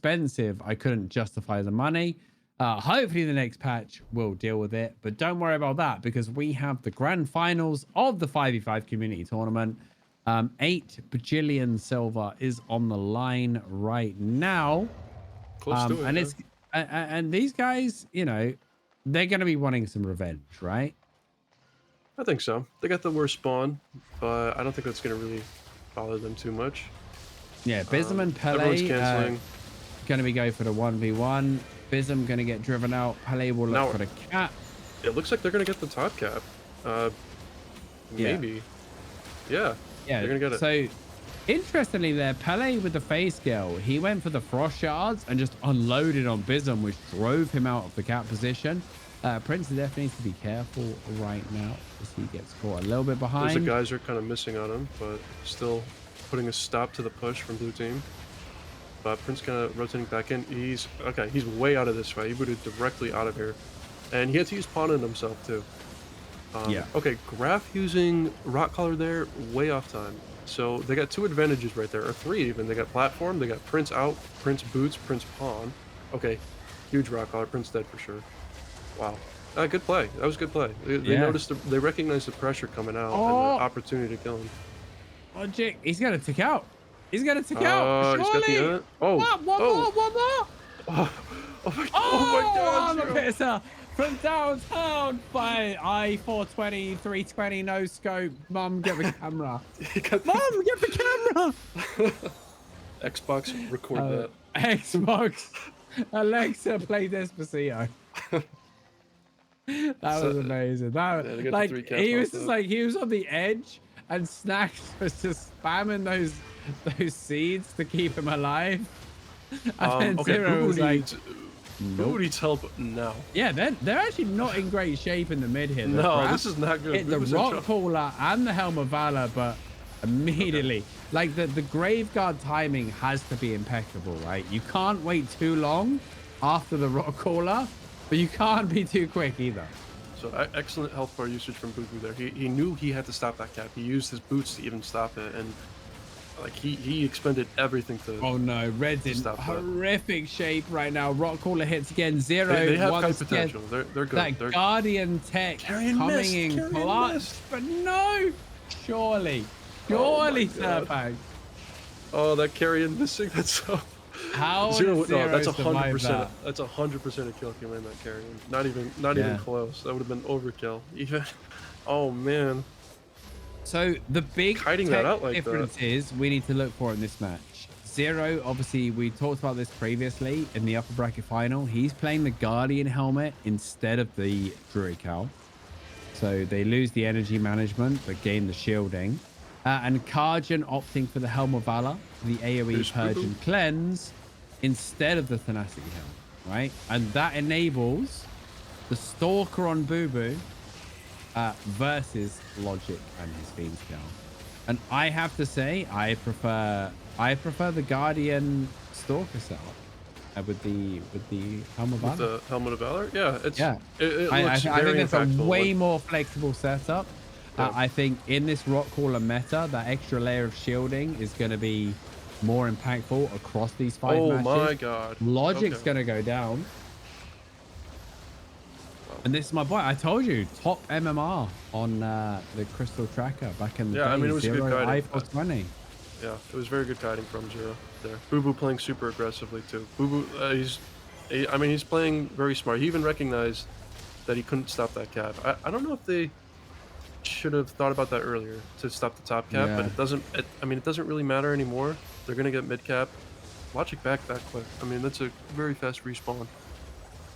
expensive, I couldn't justify the money. Hopefully the next patch will deal with it, but don't worry about that because we have the grand finals of the 5v5 community tournament. 8 bajillion silver is on the line right now. Close to it, And yeah. it's and these guys, you know, they're going to be wanting some revenge, right? I think so. They got the worst spawn, but I don't think that's going to really bother them too much. Yeah, BIHSIM and everyone's Pele canceling. going to be go for the 1v1. BIHSIM going to get driven out. Pele will look for the cap. It looks like they're going to get the top cap. Maybe. Yeah. Yeah, they're going to get it. So, interestingly there, Pele with the phase scale, he went for the frost shards and just unloaded on BIHSIM, which drove him out of the cap position. PrinceofDeath needs to be careful right now as he gets caught a little bit behind. Those guys are kind of missing on him, but still putting a stop to the push from blue team. But Prince kind of rotating back in. He's way out of this fight. He booted directly out of here. And he had to use pawn in himself too. Okay, Grafv using rock collar there, way off time. So they got 2 advantages right there, or 3 even. They got platform, they got Prince out, Prince boots, Prince pawn. Okay, huge rock collar, Prince dead for sure. Wow. Good play. That was good play. They noticed, they recognized the pressure coming out and the opportunity to kill him. Logic, he's going to tick out. He's going to tick out. He's got the One more. Oh my god. I'm a pisser. From downtown by I-420, 320, no scope. Mum, get the camera. Mum, get the camera. Xbox, record that. Xbox. Alexa, play Despacito. That was amazing. That like he was just like he was on the edge, and Snax was just spamming those seeds to keep him alive. And then Zero was like, Who needs help now? Yeah, they're actually not in great shape in the mid here. No, this is not good. Hit the rock cooler and the Helm of Valor, but immediately, like the Grave Guard timing has to be impeccable, right? You can't wait too long after the rock cooler, but you can't be too quick either. So excellent health bar usage from BuBuBlUe there. He knew he had to stop that cap. He used his boots to even stop it, and like he expended everything to. Oh no, Red's in horrific shape right now. Rock cooler hits again. Zero. They have high potential. They're good. That Guardian tech coming in clutch, but no, surely Zerfax. Oh, that Karjen missing. That's so. How Zero? No, that's 100%. That's 100% a kill if you land that Karjen. Not even close. That would have been overkill. Even. Oh man. So the big like difference is we need to look for in this match. Zero, obviously, we talked about this previously in the upper bracket final. He's playing the Guardian helmet instead of the Druid Cowl. So they lose the energy management, but gain the shielding. And Karjen opting for the Helm of Valor, the AoE Purge and Cleanse, instead of the Tenacity Helm, right? And that enables the Stalker on BuBuBlUe versus Logic and his Fiend Scale. And I have to say, I prefer the Guardian Stalker setup with the Helm of Valor. With the Helmet of Valor? Yeah, it's I think it's a way more flexible setup. I think in this rock crawler meta, that extra layer of shielding is going to be more impactful across these 5 matches. Oh my god. Logic's going to go down. And this is my boy. I told you, top MMR on the Crystal Tracker back in the day. I mean, it was good guiding. Yeah, it was very good guiding from Zero there. BuBuBlUe playing super aggressively too. BuBuBlUe, he's playing very smart. He even recognized that he couldn't stop that cap. I don't know if they should have thought about that earlier to stop the top cap, but it doesn't really matter anymore. They're gonna get mid cap. Logic back that quick. I mean, that's a very fast respawn.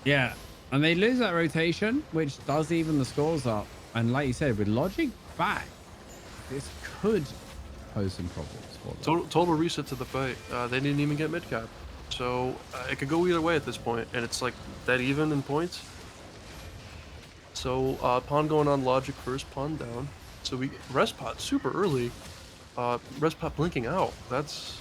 Yeah, and they lose that rotation, which does even the scores up. And like you said, with Logic back, this could pose some problems for them. Total reset to the fight. They didn't even get mid cap, so it could go either way at this point, and it's like that even in points. So pawn going on Logic first, pawn down. So we Respot super early. Respot blinking out. That's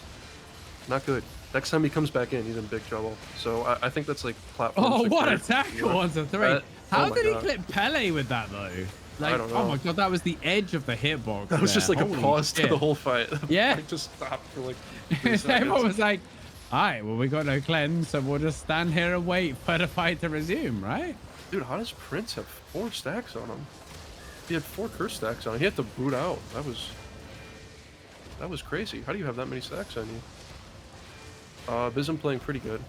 not good. Next time he comes back in, he's in big trouble. So I think that's like platform. Oh, what a tackle onto 3. How did he clip Pele with that though? Like, I don't know. Oh my god, that was the edge of the hitbox. That was just like a pause to the whole fight. Yeah. It just stopped for like 3 seconds. Everyone was like, All right, well, we got no cleanse, so we'll just stand here and wait for the fight to resume, right? Dude, how does Prince have 4 stacks on him? He had 4 curse stacks on him. He had to boot out. That was crazy. How do you have that many stacks on you? BIHSIM playing pretty good.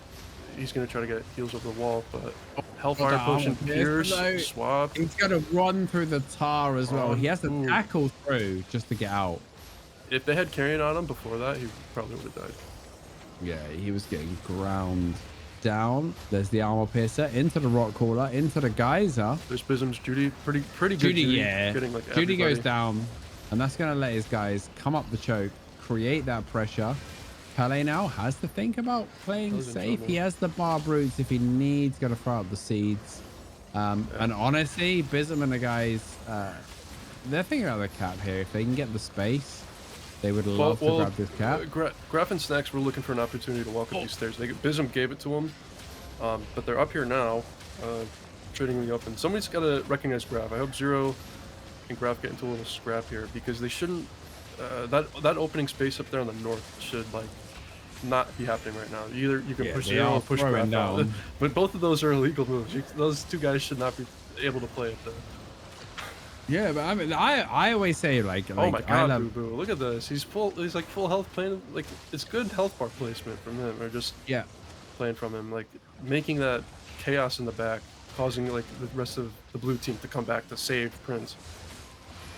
He's gonna try to get heals over the wall, but Hellfire Potion, Pierce, Swap. He's gonna run through the tar as well. He has to tackle through just to get out. If they had Karjen on him before that, he probably would have died. Yeah, he was getting ground down. There's the armor piercer into the rock cooler, into the geyser. There's BIHSIM's Judy, pretty good. Judy, yeah. Getting, like, Judy everybody. goes down, and that's gonna let his guys come up the choke, create that pressure. Pele now has to think about playing safe. He has the barb roots if he needs, gonna throw out the seeds. And honestly, BIHSIM and the guys, they're thinking about the cap here. If they can get the space, they would love to grab this cap. Grafv and Snax were looking for an opportunity to walk up these stairs. BIHSIM gave it to them, but they're up here now, trading in the open. Somebody's got to recognize Grafv. I hope Zero and Grafv get into a little scrap here, because they shouldn't. That opening space up there on the north should not be happening right now. Either you can push Zero or push Grafv out, but both of those are illegal moves. Those two guys should not be able to play up there. Yeah, but I mean, I always say like oh my god, BuBuBlUe, look at this. He's like full health playing. Like, it's good health bar placement from him, or just playing from him, like making that chaos in the back, causing like the rest of the blue team to come back to save Prince.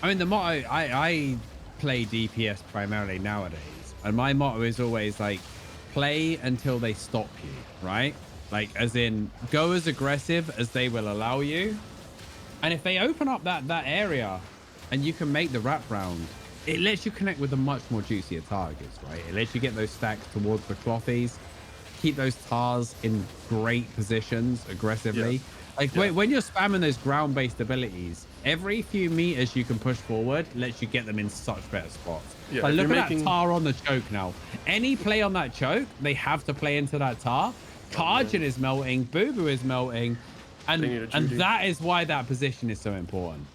I mean, the motto, I play DPS primarily nowadays, and my motto is always like, play until they stop you, right? Like, as in, go as aggressive as they will allow you. And if they open up that area and you can make the wrap round, it lets you connect with the much more juicier targets, right? It lets you get those stacks towards the clothies, keep those tars in great positions aggressively. Like, when you're spamming those ground-based abilities, every few meters you can push forward lets you get them in such better spots. Like, look at that tar on the choke now. Any play on that choke, they have to play into that tar. Karjen is melting, BuBuBlUe is melting, and that is why that position is so important.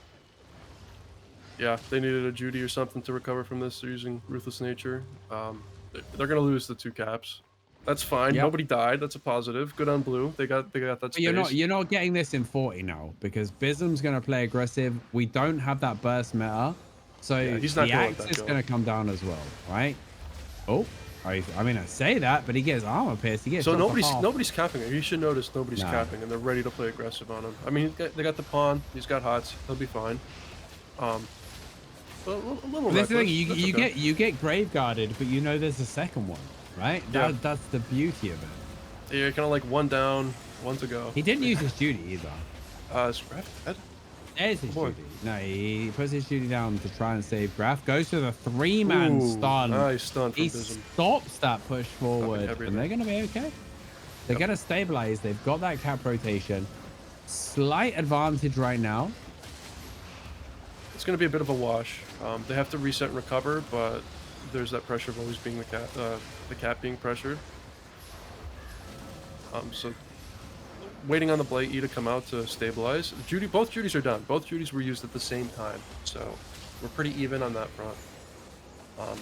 Yeah, they needed a Judy or something to recover from this. They're using Ruthless Nature. They're gonna lose the 2 caps. That's fine. Nobody died. That's a positive. Good on blue. They got that space. But you're not getting this in 40 now, because BIHSIM's gonna play aggressive. We don't have that burst meta, so he's not the axe is gonna come down as well, right? Oh, I mean, I say that, but he gets armor pierce. He gets so nobody's capping him. You should notice nobody's capping, and they're ready to play aggressive on him. I mean, they got the pawn. He's got hots. He'll be fine. But a little. This is the thing. You get grave guarded, but you know there's a second one, right? That's the beauty of it. Yeah, you're kind of like 1 down, 1 to go. He didn't use his Judy either. Is Grafv dead? There's his Judy. No, he puts his Judy down to try and save Grafv. Goes to the 3-man stun. Nice stun from He BIHSIM. stops that push forward, and they're going to be okay. They're going to stabilize. They've got that cap rotation. Slight advantage right now. It's going to be a bit of a wash. They have to reset and recover, but there's that pressure of always being the cap being pressured. So waiting on the Blight E to come out to stabilize. Both Judys are done. Both Judys were used at the same time, so we're pretty even on that front.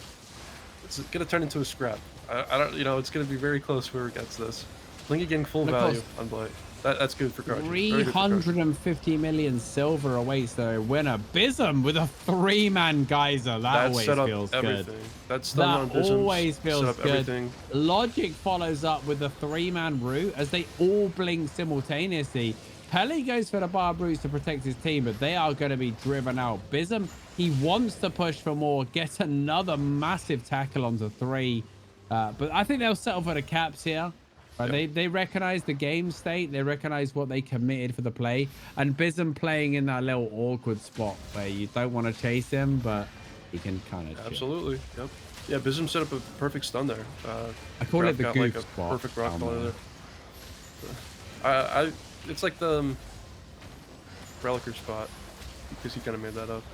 It's gonna turn into a scrap. I don't, it's gonna be very close whoever gets this. Plingi getting full value on Blight. That's good for Karjen. 350 million silver awaits the winner. BIHSIM with a 3-man geyser. That always feels good. That always feels good. Logic follows up with the 3-man route as they all blink simultaneously. Pele goes for the barb roots to protect his team, but they are going to be driven out. BIHSIM, he wants to push for more, get another massive tackle onto 3. But I think they'll settle for the caps here. They recognize the game state. They recognize what they committed for the play. And BIHSIM playing in that little awkward spot where you don't want to chase him, but he can kind of absolutely. Yep. Yeah, BIHSIM set up a perfect stun there. I call it the goof like spot. Perfect rock baller there. It's like the Relicer spot, because he kind of made that up.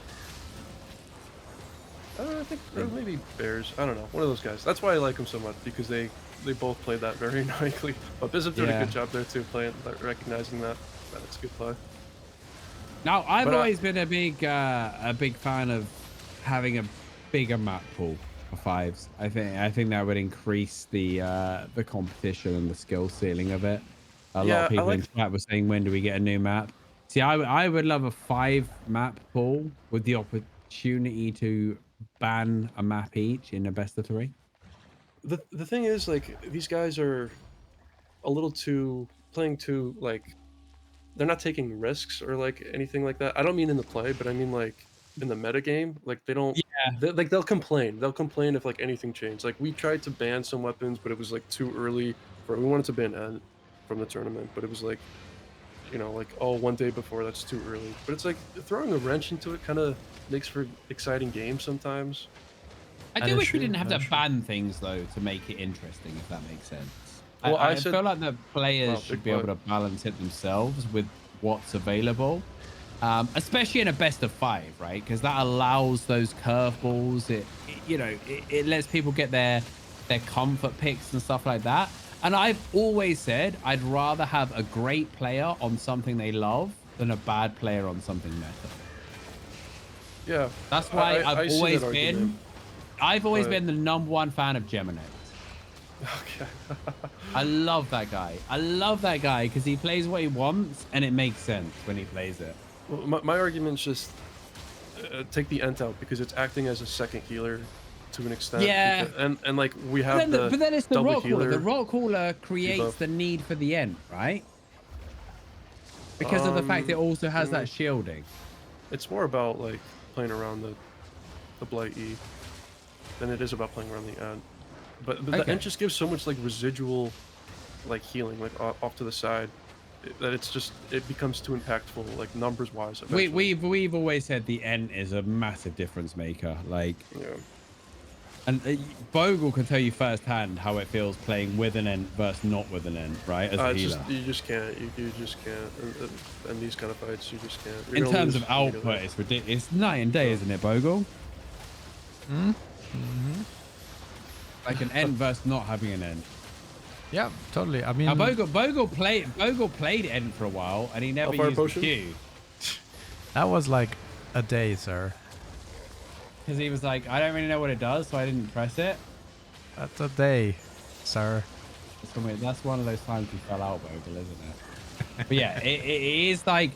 I think maybe Bears. I don't know. One of those guys. That's why I like him so much, because they both played that very nicely. But BIHSIM did a good job there too, recognizing that. That's a good play. Now, I've always been a big fan of having a bigger map pool. upper fives. I think that would increase the competition and the skill ceiling of it. A lot of people in chat were saying, when do we get a new map? See, I would love a 5-map pool with the opportunity to ban a map each in a best of 3. The thing is, like, these guys are a little too playing too, like, they're not taking risks or like anything like that. I don't mean in the play, but I mean like in the meta game. Like they don't, Yeah. like they'll complain. They'll complain if like anything changed. Like we tried to ban some weapons, but it was like too early for. We wanted to ban Ent from the tournament, but it was like, you know, like, oh, one day before, that's too early. But it's like throwing a wrench into it kind of makes for exciting games sometimes. I do wish we didn't have to ban things though to make it interesting, if that makes sense. Well, I feel like the players should be able to balance it themselves with what's available, especially in a best of 5, right? Because that allows those curveballs. It lets people get their comfort picks and stuff like that. And I've always said I'd rather have a great player on something they love than a bad player on something meta. Yeah, that's why I've always been the #1 fan of Gemini. Okay. I love that guy. I love that guy because he plays what he wants and it makes sense when he plays it. Well, my argument's just take the Ent out because it's acting as a second healer to an extent. Yeah. And like we have but then it's the double rock healer. The rock cooler creates the need for the Ent, right? Because of the fact it also has that shielding. It's more about like playing around the Blight E than it is about playing around the Ent. But the Ent just gives so much like residual like healing like off to the side that it becomes too impactful like numbers wise. We've always said the Ent is a massive difference maker. Like, yeah. And Bogul can tell you firsthand how it feels playing with an Ent versus not with an Ent, right? As a healer. You just can't. You just can't. And these kind of fights, you just can't. In terms of output, it's ridiculous. It's night and day, isn't it, Bogul? Like an Ent versus not having an Ent. Yeah, totally. I mean, now, Bogul played Ent for a while, and he never used the Q. That was like a day, sir. Because he was like, I don't really know what it does, so I didn't press it. That's a day, sir. That's one of those times we fell out, Bogul, isn't it? But yeah, it is like,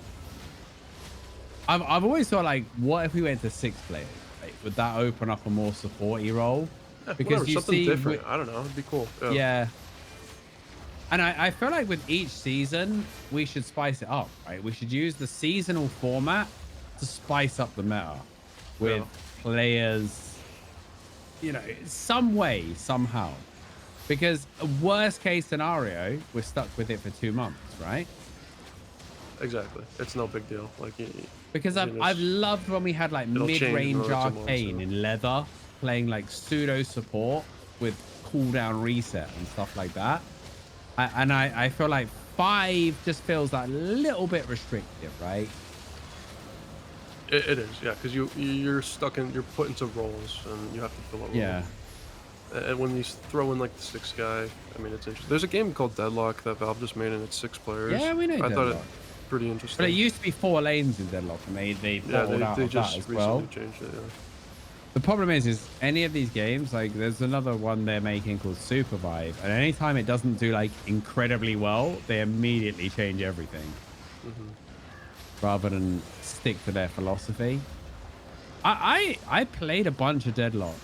I've always thought like, what if we went to 6 players? Like, would that open up a more supporty role? Because you see, different. I don't know. It'd be cool. Yeah. And I feel like with each season, we should spice it up, right? We should use the seasonal format to spice up the meta with players, you know, some way, somehow. Because a worst case scenario, we're stuck with it for 2 months, right? Exactly. It's no big deal. Like, because I've loved when we had like mid-range arcane in leather playing like pseudo support with cooldown reset and stuff like that. And I feel like 5 just feels like a little bit restrictive, right? It is, yeah, because you're put into roles and you have to fill a role. Yeah. And when you throw in like the 6th guy, I mean, it's interesting. There's a game called Deadlock that Valve just made, and it's 6 players. Yeah, we know I Deadlock. thought it pretty interesting. But it used to be 4 lanes in Deadlock, and they bottled out of that as well. Changed it, yeah. The problem is any of these games, like there's another one they're making called Supervive, and anytime it doesn't do like incredibly well, they immediately change everything. Rather than stick to their philosophy. I played a bunch of Deadlock,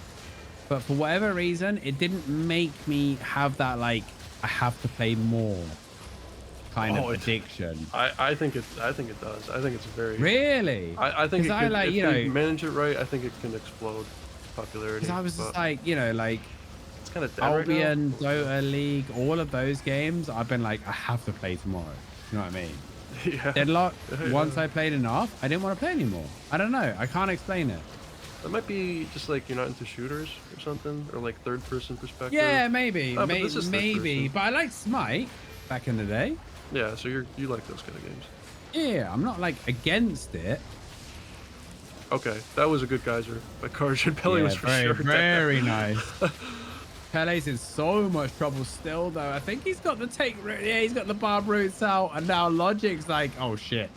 but for whatever reason, it didn't make me have that like I have to play more kind of addiction. I think it does. I think it's very really. I think it I like if you know you manage it right. I think it can explode popularity. Because I was just like, you know, like it's kind of Albion, Dota League, all of those games. I've been like, I have to play tomorrow. You know what I mean? Yeah. Deadlock. Once I played enough, I didn't want to play anymore. I don't know. I can't explain it. That might be just like you're not into shooters or something, or like third-person perspective. Yeah, maybe, maybe. But I liked Smite back in the day. Yeah, so you like those kind of games. Yeah, I'm not like against it. Okay, that was a good geyser. But Karjen Pele was for sure. Very nice. Pele's in so much trouble still, though. I think he's got the take. Yeah, he's got the barb roots out, and now Logic's like, oh shit.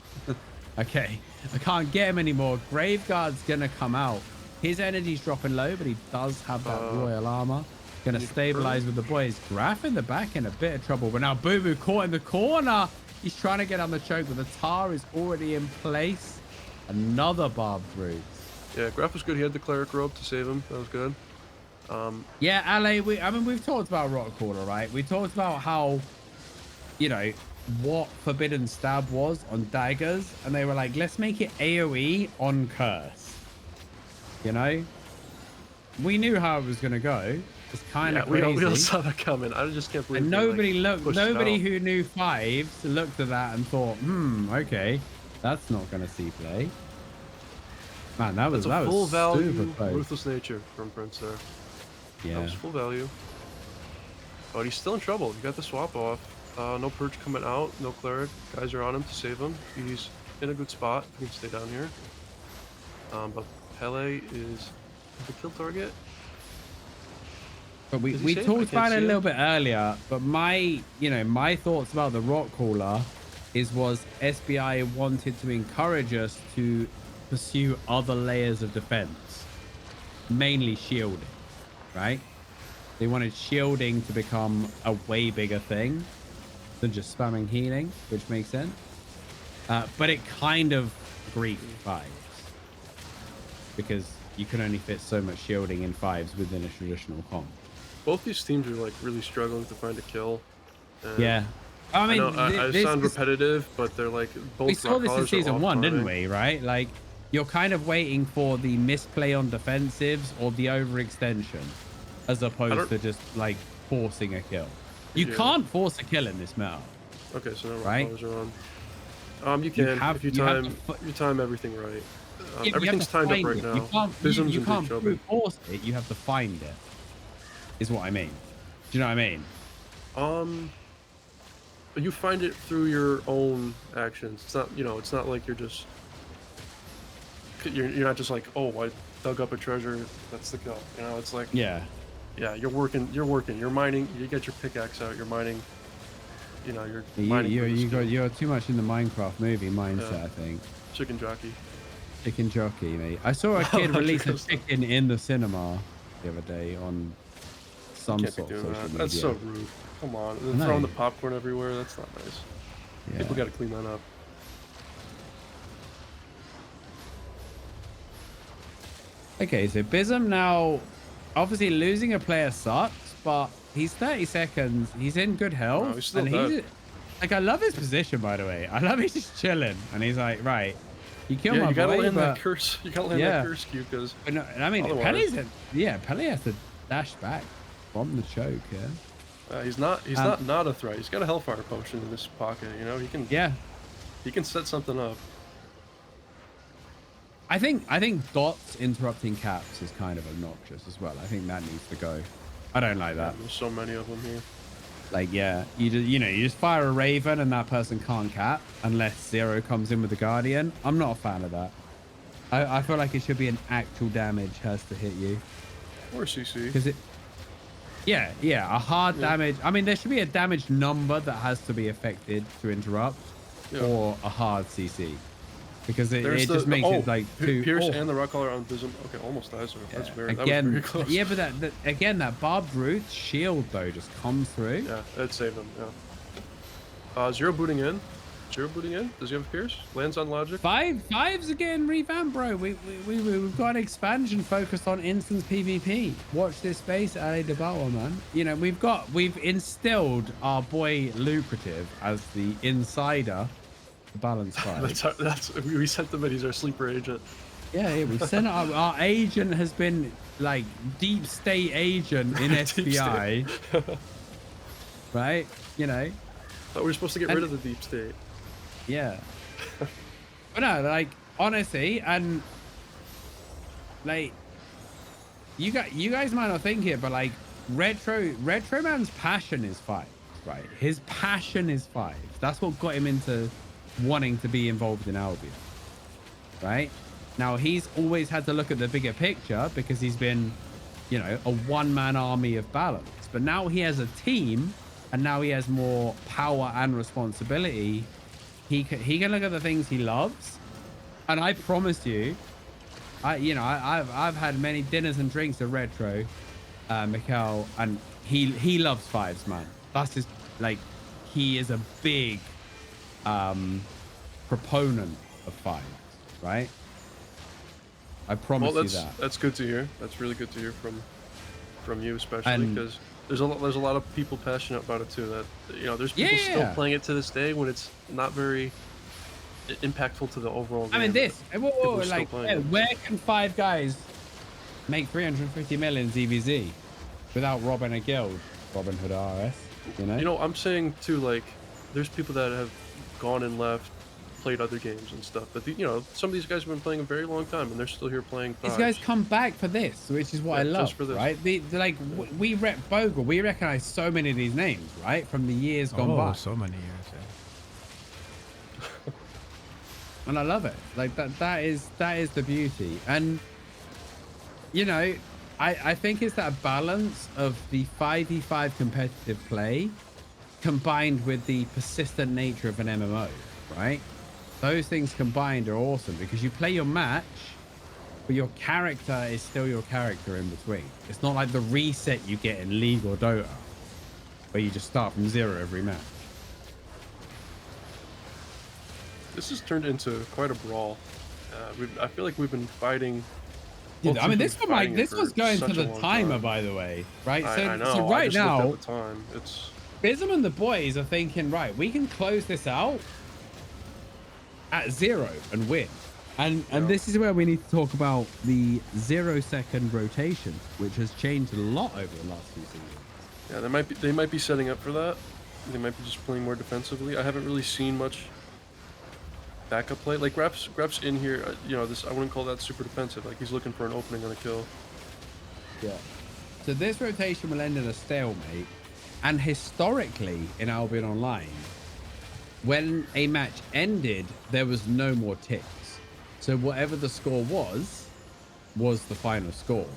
Okay, I can't get him anymore. Graveguard's gonna come out. His energy's dropping low, but he does have that royal armor. Gonna stabilize with the boys. Grafv in the back in a bit of trouble, but now BuBu caught in the corner. He's trying to get on the choke, but the tar is already in place. Another barbed root. Yeah, Grafv was good. He had the cleric rope to save him. That was good. Yeah, Ale, I mean, we've talked about Rock Caller, right? We talked about how, you know, what Forbidden Stab was on daggers, and they were like, let's make it AoE on Curse. You know? We knew how it was going to go. It's kind of crazy. We all saw that coming. I just can't believe. And nobody who knew fives looked at that and thought, okay, that's not going to see play. Man, that was full value, super close. ruthless nature from Prince there. Yeah, that was full value. But he's still in trouble. He got the swap off. No purge coming out. No cleric. Guys are on him to save him. He's in a good spot. He can stay down here. But Pele is the kill target. But we talked about it a little bit earlier, but my thoughts about the Rock Caller was SBI wanted to encourage us to pursue other layers of defense, mainly shielding, right? They wanted shielding to become a way bigger thing than just spamming healing, which makes sense. But it kind of griefed fives because you can only fit so much shielding in fives within a traditional comp. Both these teams are like really struggling to find a kill. Yeah. I mean, I sound repetitive, but they're like both. We saw this in season 1, didn't we? Right? Like, you're kind of waiting for the misplay on defensives or the overextension, as opposed to just like forcing a kill. You can't force a kill in this meta. Okay, so no right? Colors are on. You can if you time everything right. Everything's timed up right now. You can't brute force it. You have to find it. Is what I mean. Do you know what I mean? You find it through your own actions. It's not, it's not like you're not just like, oh, I dug up a treasure, that's the kill. It's like, yeah, you're working, you're mining, you get your pickaxe out, you're mining, you're mining. You're too much in the Minecraft movie mindset, I think. Chicken Jockey. Chicken Jockey, mate. I saw a kid release a chicken in the cinema the other day on some sort of social media. That's so rude. Come on, and throwing the popcorn everywhere, that's not nice. Yeah. People gotta clean that up. Okay, so BIHSIM now, obviously losing a player sucks, but he's 30 seconds, he's in good health. No, he's still dead. Like, I love his position, by the way. I love he's just chilling, and he's like, right, you kill my boy, gotta land that curse. You gotta land that curse cue, because no, I mean, Pele has to dash back from the choke, he's not a threat. He's got a Hellfire potion in this pocket. He can set something up. I think dots interrupting caps is kind of obnoxious as well. I think that needs to go. I don't like that. There's so many of them here. Like, you just fire a Raven and that person can't cap unless Zero comes in with the Guardian. I'm not a fan of that. I feel like it should be an actual damage has to hit you. Or CC. Because a hard damage. I mean, there should be a damage number that has to be affected to interrupt, or a hard CC, because it just makes it like two. Pierce and the Rock Caller on BIHSIM. Okay, almost dies. That's very. Again, that was very close. Yeah, but that barbed root shield though just comes through. Yeah, that saved him. Yeah. Zero booting in. Does he have Pierce? Lands on Logic. Fives again revamped, bro. We've got an expansion focused on instance PvP. Watch this space, Ali DeBauer, man. We've instilled our boy Lucrative as the insider to balance five. We sent him in. He's our sleeper agent. Yeah, we sent our agent has been like deep state agent in SBI. Right? Thought we were supposed to get rid of the deep state. Yeah. But no, like, honestly, and like, you guys might not think it, but like, Retro Man's passion is five, right? His passion is five. That's what got him into wanting to be involved in Albion, right? Now, he's always had to look at the bigger picture because he's been, a one-man army of balance. But now he has a team, and now he has more power and responsibility. He can look at the things he loves, and I promise you, I've had many dinners and drinks of retro, Mikhail, and he loves fives, man. That's his, like, he is a big proponent of fives, right? I promise you that. That's good to hear. That's really good to hear from you, especially And- because there's a lot of people passionate about it too. That there's people still Yeah. playing it to this day when it's not very impactful to the overall game. I mean, this, People are still like, playing it. where can five guys make 350 million ZVZ without robbing a guild? Robin Hood RS, you know? I'm saying too, like, there's people that have gone and left, played other games and stuff, but some of these guys have been playing a very long time and they're still here playing These fives. guys come back for this, which is what I love, just for this. right? We rep Bogul, we recognize so many of these names, right? From the years gone by. so many years. Yeah. And I love it. Like that is the beauty. And I think it's that balance of the 5v5 competitive play combined with the persistent nature of an MMO, right? Those things combined are awesome because you play your match, but your character is still your character in between. It's not like the reset you get in League or Dota, where you just start from zero every match. This has turned into quite a brawl. I feel like we've been fighting. Dude, I mean, this been one, fighting this it was for going to such a the long timer, time. by the way, right? I know. So right I just now, looked at the time. It's BIHSIM and the boys are thinking, right, we can close this out at 0 and win. And this is where we need to talk about the 0-second rotation, which has changed a lot over the last few seasons. Yeah, they might be setting up for that. They might be just playing more defensively. I haven't really seen much backup play. Like Grafv's in here. This I wouldn't call that super defensive. Like he's looking for an opening on a kill. Yeah. So this rotation will end in a stalemate. And historically in Albion Online, when a match ended, there was no more ticks. So whatever the score was the final score.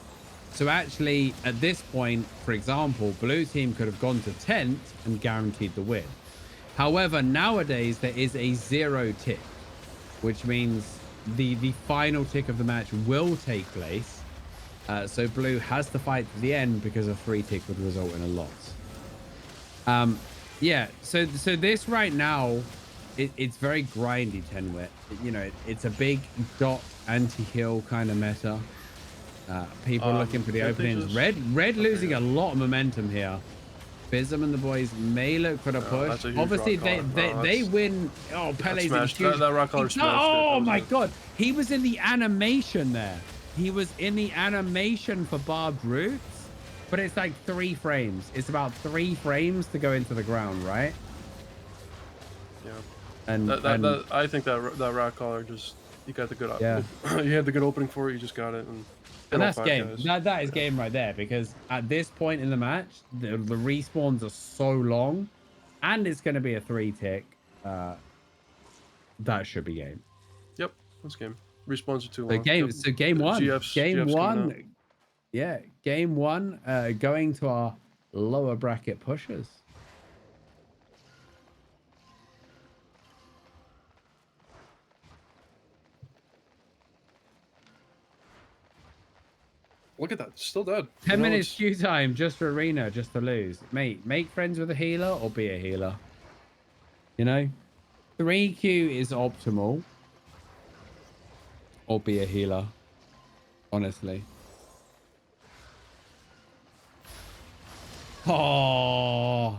So actually, at this point, for example, blue team could have gone to 10th and guaranteed the win. However, nowadays, there is a 0 tick, which means the final tick of the match will take place. So blue has to fight to the end because a 3 tick would result in a loss. Yeah, so this right now, it's very grindy 10-wit. It's a big dot anti-heal kind of meta. People looking for the openings. Red losing a lot of momentum here. BIHSIM and the boys may look for the push. Obviously, they win. Oh, Pele's in huge. That rock collar smashed it. Oh my god, he was in the animation there. He was in the animation for barbed roots, but it's like 3 frames. It's about 3 frames to go into the ground, right? Yeah. And I think that rock collar just you got the good. Yeah. You had the good opening for it. You just got it, and that's game. Guys. That is game right there, because at this point in the match, the respawns are so long, and it's going to be a 3 tick. That should be game. Yep, that's game. Respawns are too long. So game one. GF's one. Yeah, game one. Going to our lower bracket pushers. Look at that, still dead. 10 minutes queue time just for arena, just to lose. Mate, make friends with a healer or be a healer. 3Q is optimal. Or be a healer. Honestly. Oh.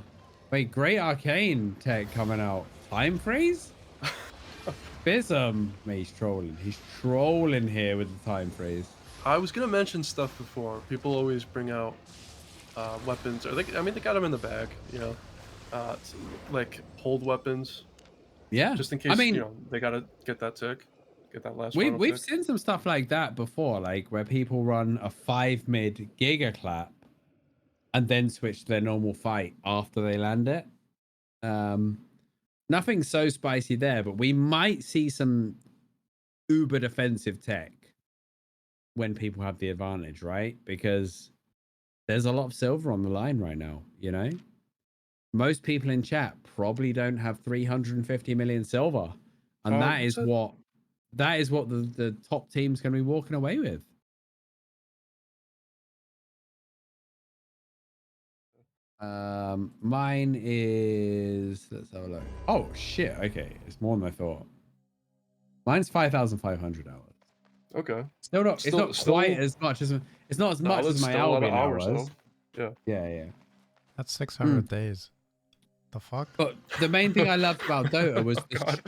Wait, great arcane tech coming out. Time freeze? BIHSIM. Mate, he's trolling. He's trolling here with the time freeze. I was gonna mention stuff before. People always bring out weapons, or they got them in the bag, like hold weapons. Yeah, just in case. They gotta get that tick, get that last. We've seen some stuff like that before, like where people run a 5 mid giga clap, and then switch to their normal fight after they land it. Nothing so spicy there, but we might see some uber defensive tech when people have the advantage, right? Because there's a lot of silver on the line right now, Most people in chat probably don't have 350 million silver. And that is what that is what the top team's going to be walking away with. Mine is, let's have a look. Oh shit, okay, it's more than I thought. Mine's 5,500 hours. Okay. Still not, it's not quite as much as, it's not as much that's as my still a lot of Albion hours, hours. though. Yeah. That's 600 days. The fuck? But the main thing I loved about Dota was the God.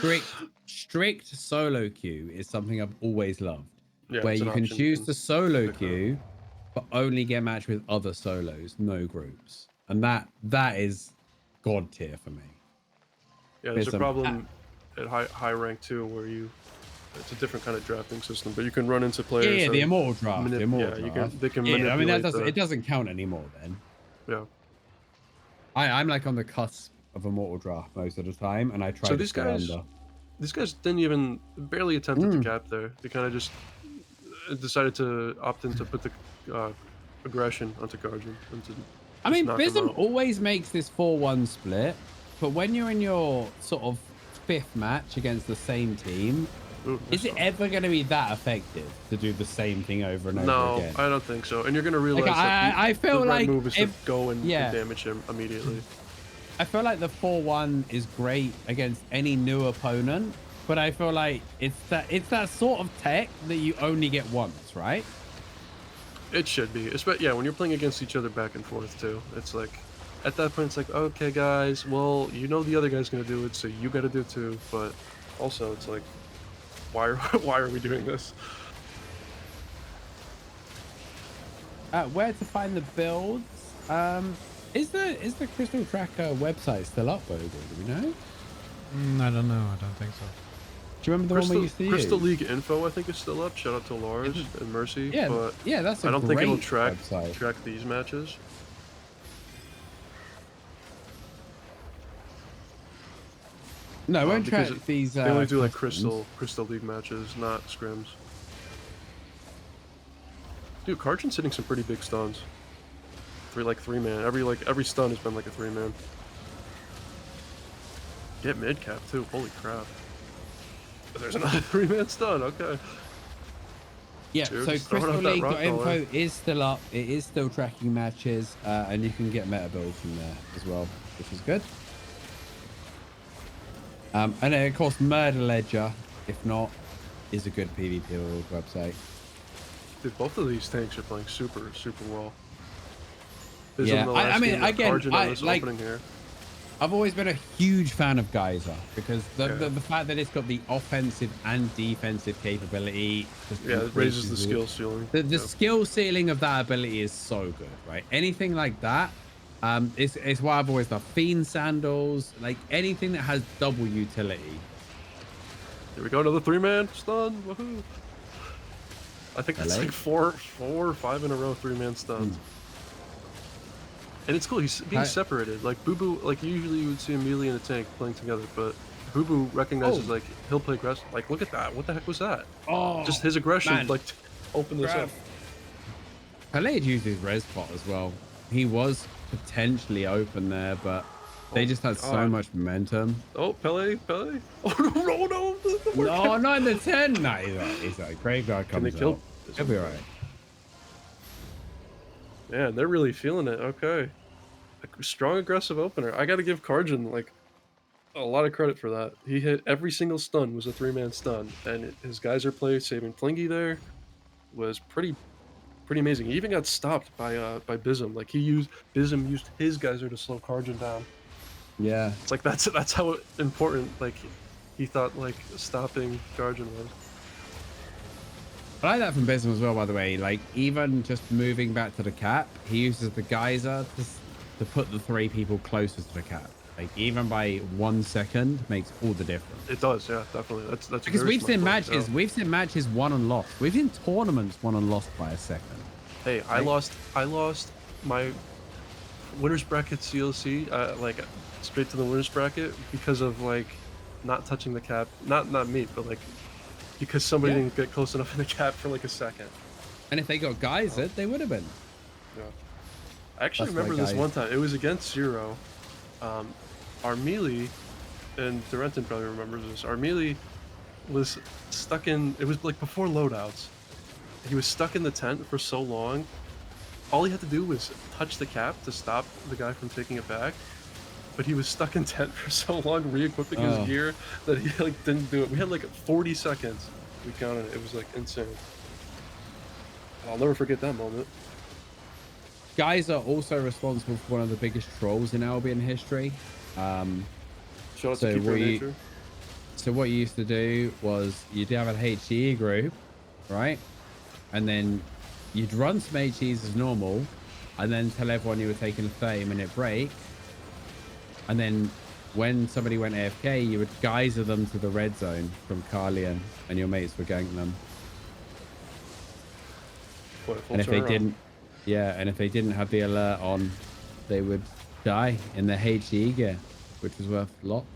strict solo queue is something I've always loved. Yeah, Where it's an you can option. choose the solo pick that. queue, but only get matched with other solos, no groups. And that is god tier for me. Yeah, there's a problem at high rank too, where it's a different kind of drafting system, but you can run into players. Yeah, the immortal draft. The immortal draft. They can yeah, I mean manipulate it doesn't count anymore then. Yeah. I'm like on the cusp of immortal draft most of the time, and I try to stay under. These guys didn't even barely attempt to cap there. They kind of just decided to opt in to put the aggression onto Karjen. I mean, BIHSIM always makes this 4-1 split, but when you're in your sort of 5th match against the same team, is it ever going to be that effective to do the same thing over and over again? No, I don't think so. And you're going to realize that I feel the like move is to go and damage him immediately. I feel like the 4-1 is great against any new opponent, but I feel like it's that sort of tech that you only get once, right? It should be. Yeah, when you're playing against each other back and forth too. It's like, at that point, it's like, okay, guys, well, you know the other guy's going to do it, so you got to do it too. But also, it's like, why are we doing this? Where to find the builds? Is the Crystal Tracker website still up, Bogul? Do we know? I don't know. I don't think so. Do you remember the one we used to use? Crystal League info, I think, is still up. Shout out to Lars and Mercy. Yeah, but that's I don't think it'll track website. these matches. No, it won't track these. They only do like Crystal League matches, not scrims. Dude, Karjen's hitting some pretty big stuns. For like 3-man. Every stun has been like a 3-man. Get mid cap too. Holy crap. There's another 3-man stun. Okay. Yeah, Dude, so crystalleague.info is still up. It is still tracking matches, and you can get meta builds from there as well, which is good. And then, of course, Murder Ledger, if not, is a good PvP website. Dude, both of these tanks are playing super well. Yeah, I mean, again, here. I've always been a huge fan of Geyser because the fact that it's got the offensive and defensive capability. It raises the skill ceiling. The skill ceiling of that ability is so good, right? Anything like that, it's why I've always loved Fiend Sandals, like anything that has double utility. Here we go, another 3-man stun. Woohoo! I think it's like 4 or 5 in a row 3-man stuns. And it's cool, he's being separated. Like BuBu, like usually you would see Amelie and a tank playing together, but BuBu recognizes like he'll play aggressive. Like look at that, what the heck was that? Oh, just his aggression, like open this up. Pele had used his res spot as well. He was potentially open there, but they just had so much momentum. Oh, Pele. Oh no! No, not in the 10. No, he's like Graveyard comes Can they kill? He'll be alright. Yeah, they're really feeling it. Okay. A strong aggressive opener. I gotta give Karjen like a lot of credit for that. He hit every single stun was a 3-man stun, and his geyser play saving Plingi there was pretty amazing. He even got stopped by BIHSIM. Like BIHSIM used his geyser to slow Karjen down. Yeah. It's like that's how important like he thought like stopping Karjen was. I like that from BIHSIM as well, by the way. Like, even just moving back to the cap, he uses the geyser to put the 3 people closest to the cap. Like, even by 1 second makes all the difference. It does, yeah, definitely. That's because we've seen matches won and lost. We've seen tournaments won and lost by a second. Hey, right? I lost my winners bracket CLC, like straight to the winners bracket because of like not touching the cap. Not me, but like. Because somebody didn't get close enough in the cap for like a second. And if they got geysered, they would have been. Yeah. I actually remember this one time. It was against Zero. Our melee, and Durenton probably remembers this. Our melee was stuck in. It was like before loadouts. He was stuck in the tent for so long. All he had to do was touch the cap to stop the guy from taking it back. But he was stuck in tent for so long, re-equipping his gear, that he like didn't do it. We had like 40 seconds. We counted it. It was like insane. I'll never forget that moment. Guys are also responsible for one of the biggest trolls in Albion history. Shout out to Keeper Nature. So what you used to do was you'd have an HE group, right? And then you'd run some HEs as normal, and then tell everyone you were taking a 30-minute break. And then when somebody went AFK, you would geyser them to the red zone from Karjen, and your mates would gank them. And if they didn't, and if they didn't have the alert on, they would die in their HE gear, which was worth lots.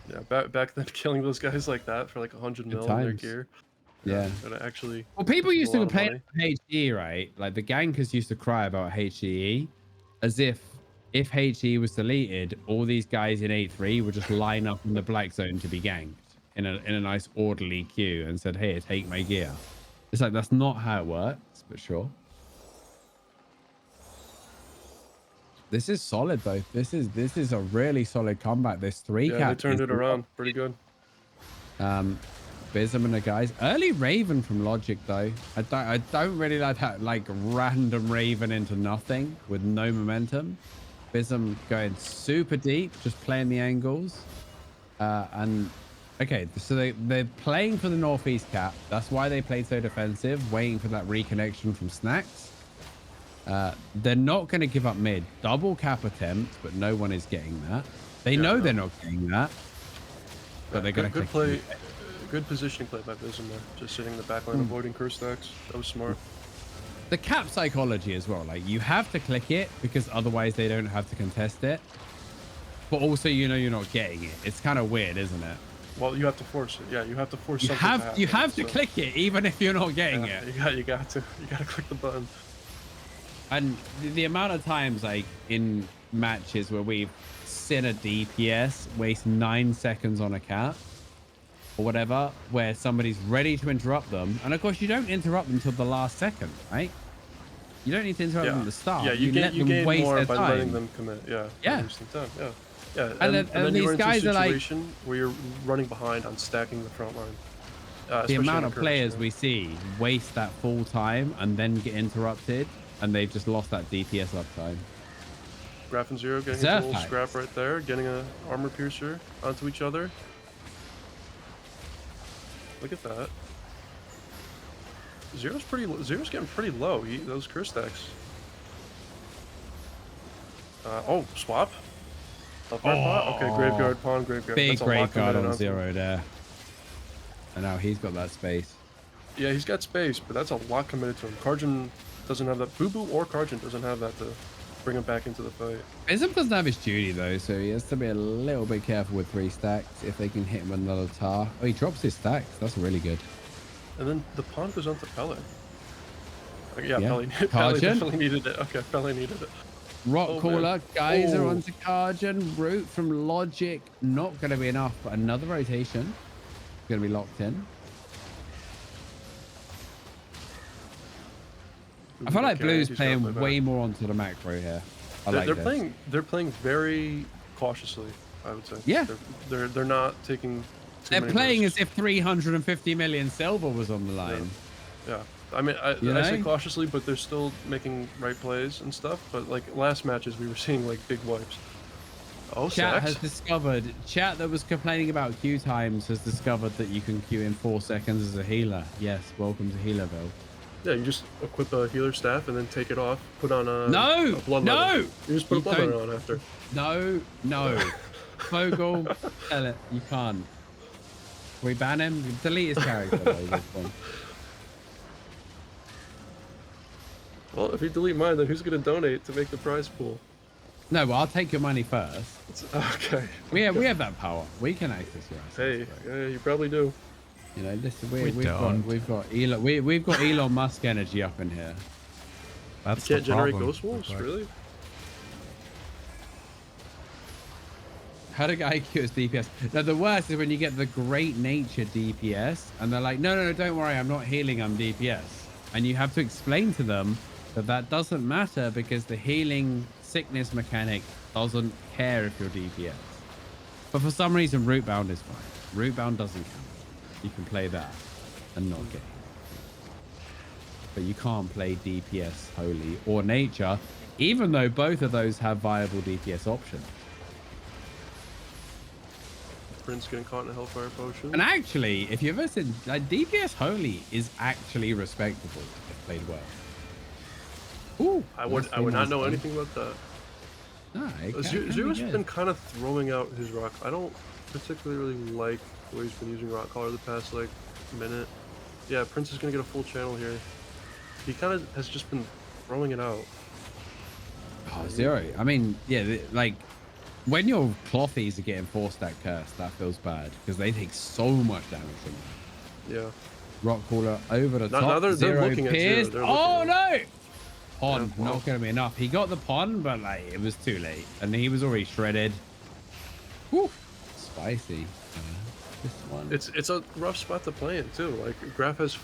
Yeah, back then, killing those guys like that for like 100 mil in their gear. Yeah. And actually. Well, people used to play HE, right? Like the gankers used to cry about HE as if HE was deleted, all these guys in 8-3 would just line up in the black zone to be ganked in a nice orderly queue and said, "Hey, take my gear." It's like, that's not how it works, but sure. This is solid though. This is a really solid comeback. This 3 cap. Yeah, they turned it around pretty good. BIHSIM and the guys. Early Raven from Logic though. I don't really like that, like random Raven into nothing with no momentum. BIHSIM going super deep, just playing the angles. And okay, so they're playing for the northeast cap. That's why they played so defensive, waiting for that reconnection from Snax. They're not going to give up mid. Double cap attempt, but no one is getting that. They know they're not getting that, but they're going to play. Good positioning play by BIHSIM there. Just sitting in the backline, avoiding curse stacks. That was smart. The cap psychology as well. Like, you have to click it because otherwise they don't have to contest it. But also, you know, you're not getting it. It's kind of weird, isn't it? Well, you have to force it. Yeah, you have to force something to happen. You have to click it even if you're not getting it. You got to click the button. And the amount of times, like, in matches where we've seen a DPS waste 9 seconds on a cap or whatever, where somebody's ready to interrupt them. And of course, you don't interrupt them until the last second, right? You don't need to interrupt them at the start. Yeah, you let them waste more by letting them commit. Yeah. Yeah. And then these guys are like, where you're running behind on stacking the front line. The amount of players we see waste that full time and then get interrupted, and they've just lost that DPS uptime. Grafv and Zero getting a little scrap right there, getting an armor piercer onto each other. Look at that. Zero's getting pretty low. Those curse stacks. Oh, swap. Okay, graveyard pawn, graveyard. Big graveyard on Zero there. And now he's got that space. Yeah, he's got space, but that's a lot committed to him. Karjen doesn't have that. BuBu or Karjen doesn't have that to bring him back into the fight. BIHSIM doesn't have his duty though, so he has to be a little bit careful with 3 stacks if they can hit him with another tar. Oh, he drops his stacks. That's really good. And then the pawn goes on to Pele. Yeah, Pele definitely needed it. Okay, Pele needed it. Rock Caller, guys are onto Karjen. Root from Logic. Not going to be enough, but another rotation. Going to be locked in. I feel like Blue's playing way more onto the macro here. They're playing very cautiously, I would say. Yeah. They're not taking They're playing as if 350 million silver was on the line. Yeah. I mean, I say cautiously, but they're still making right plays and stuff. But like last matches, we were seeing like big wipes. Oh, Chat has discovered. Chat that was complaining about queue times has discovered that you can queue in 4 seconds as a healer. Yes, welcome to Healerville. Yeah, you just equip a healer staff and then take it off. Put on a blood no. letter. You just put a blood letter on after. No. Bogul, tell it you can't. Can we ban him? Delete his character though. This one. Well, if you delete mine, then who's going to donate to make the prize pool? No, well, I'll take your money first. Okay. We have that power. We can access your assets. Hey, yeah, you probably do. You know, listen, we've got Elon Musk energy up in here. That's you can't generate ghost wolves, really? Had a guy queue as DPS. Now the worst is when you get the great nature DPS and they're like, no, don't worry, I'm not healing, I'm DPS. And you have to explain to them that that doesn't matter because the healing sickness mechanic doesn't care if you're DPS. But for some reason, Rootbound is fine. Rootbound doesn't count. You can play that and not get healed. But you can't play DPS Holy or Nature, even though both of those have viable DPS options. Prince getting caught in a Hellfire Potion. And actually, if you've ever seen, like, DPS Holy is actually respectable if played well. Ooh, I would not know anything about that. No, Zero's been kind of throwing out his rock. I don't particularly like the way he's been using rock collar the past like minute. Yeah, Prince is gonna get a full channel here. He kind of has just been throwing it out. Oh, Zero. I mean, yeah, like when your clothies are getting 4-stack curse, that feels bad because they take so much damage from you. Yeah. Rock caller over the top. Now they're Zero looking at pierced. Zero. Oh no! Pond, Yeah, well. not going to be enough. He got the pond, but like it was too late, and he was already shredded. Whew. Spicy. This one. It's a rough spot to play in too. Like Grafv has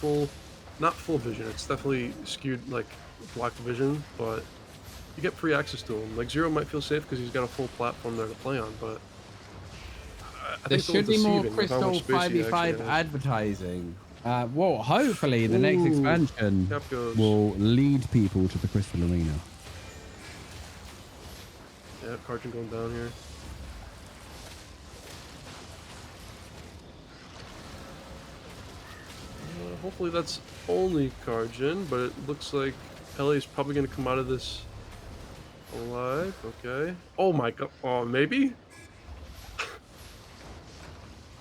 not full vision. It's definitely skewed like block vision, but you get free access to him. Like Zero might feel safe because he's got a full platform there to play on, but I There think should be more deceiving with how Crystal much space he 5v5 actually has. advertising. Well, hopefully the next expansion Cap goes. will lead people to the Crystal Arena. Yeah, Karjen going down here. Hopefully that's only Karjen, but it looks like Pele's probably going to come out of this alive. Okay. Oh my god. Oh, maybe?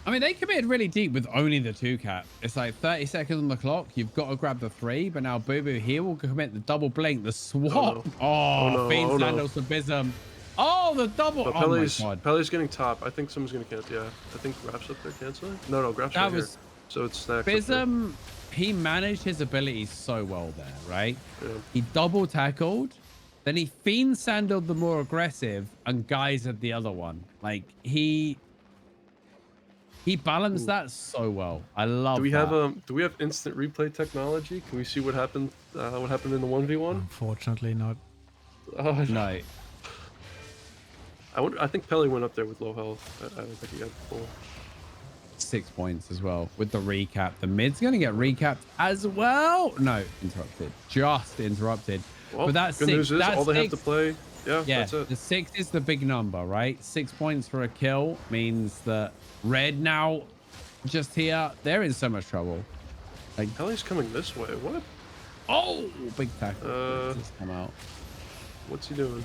I mean, they committed really deep with only the 2 cap. It's like 30 seconds on the clock. You've got to grab the 3, but now BuBu here will commit the double blink, the swap. Fiend sandals for BIHSIM. Oh, the double. But Oh my god. Pele's getting top. I think someone's going to cancel. Yeah. I think Grafv's up there canceling. No, Grafv's right here. So it's Snax. BIHSIM, he managed his abilities so well there, right? Yeah. He double tackled, then he fiend sandaled the more aggressive and geysered the other one. Like he balanced that so well. I love that. Do we have instant replay technology? Can we see what happened in the 1v1? Unfortunately not. Oh, No. I think Pele went up there with low health. I don't think he got full. 6 points as well with the recap. The mid's going to get recapped as well. No, interrupted. Just interrupted. Well, but that's good news is all they have to play. Yeah, that's it. The 6 is the big number, right? 6 points for a kill means that Red now just here. They're in so much trouble. Like Pele's coming this way. What? Oh, big tackle. Just come out. What's he doing?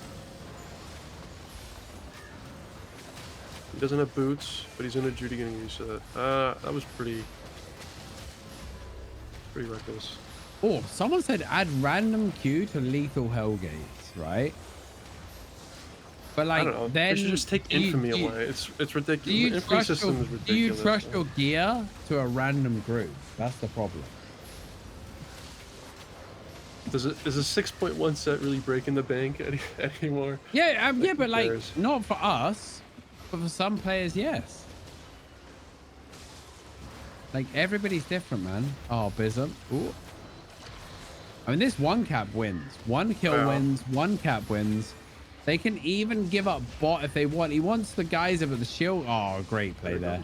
He doesn't have boots, but he's in a Judy getting used to that. That was pretty reckless. Oh, someone said add random Q to lethal Hellgates, right? But like, I don't know. then They should just take infamy away. It's ridiculous. Do you, The infamy system is ridiculous. do you trust your gear to a random group? That's the problem. Is a 6.1 set really breaking the bank anymore? Yeah, yeah, but like, cares? not for us, but for some players, yes. Like, everybody's different, man. Oh, BIHSIM. Ooh. I mean, this 1 cap wins. 1 kill wins. 1 cap wins. They can even give up bot if they want. He wants the geyser, but the shield. Oh, great play there.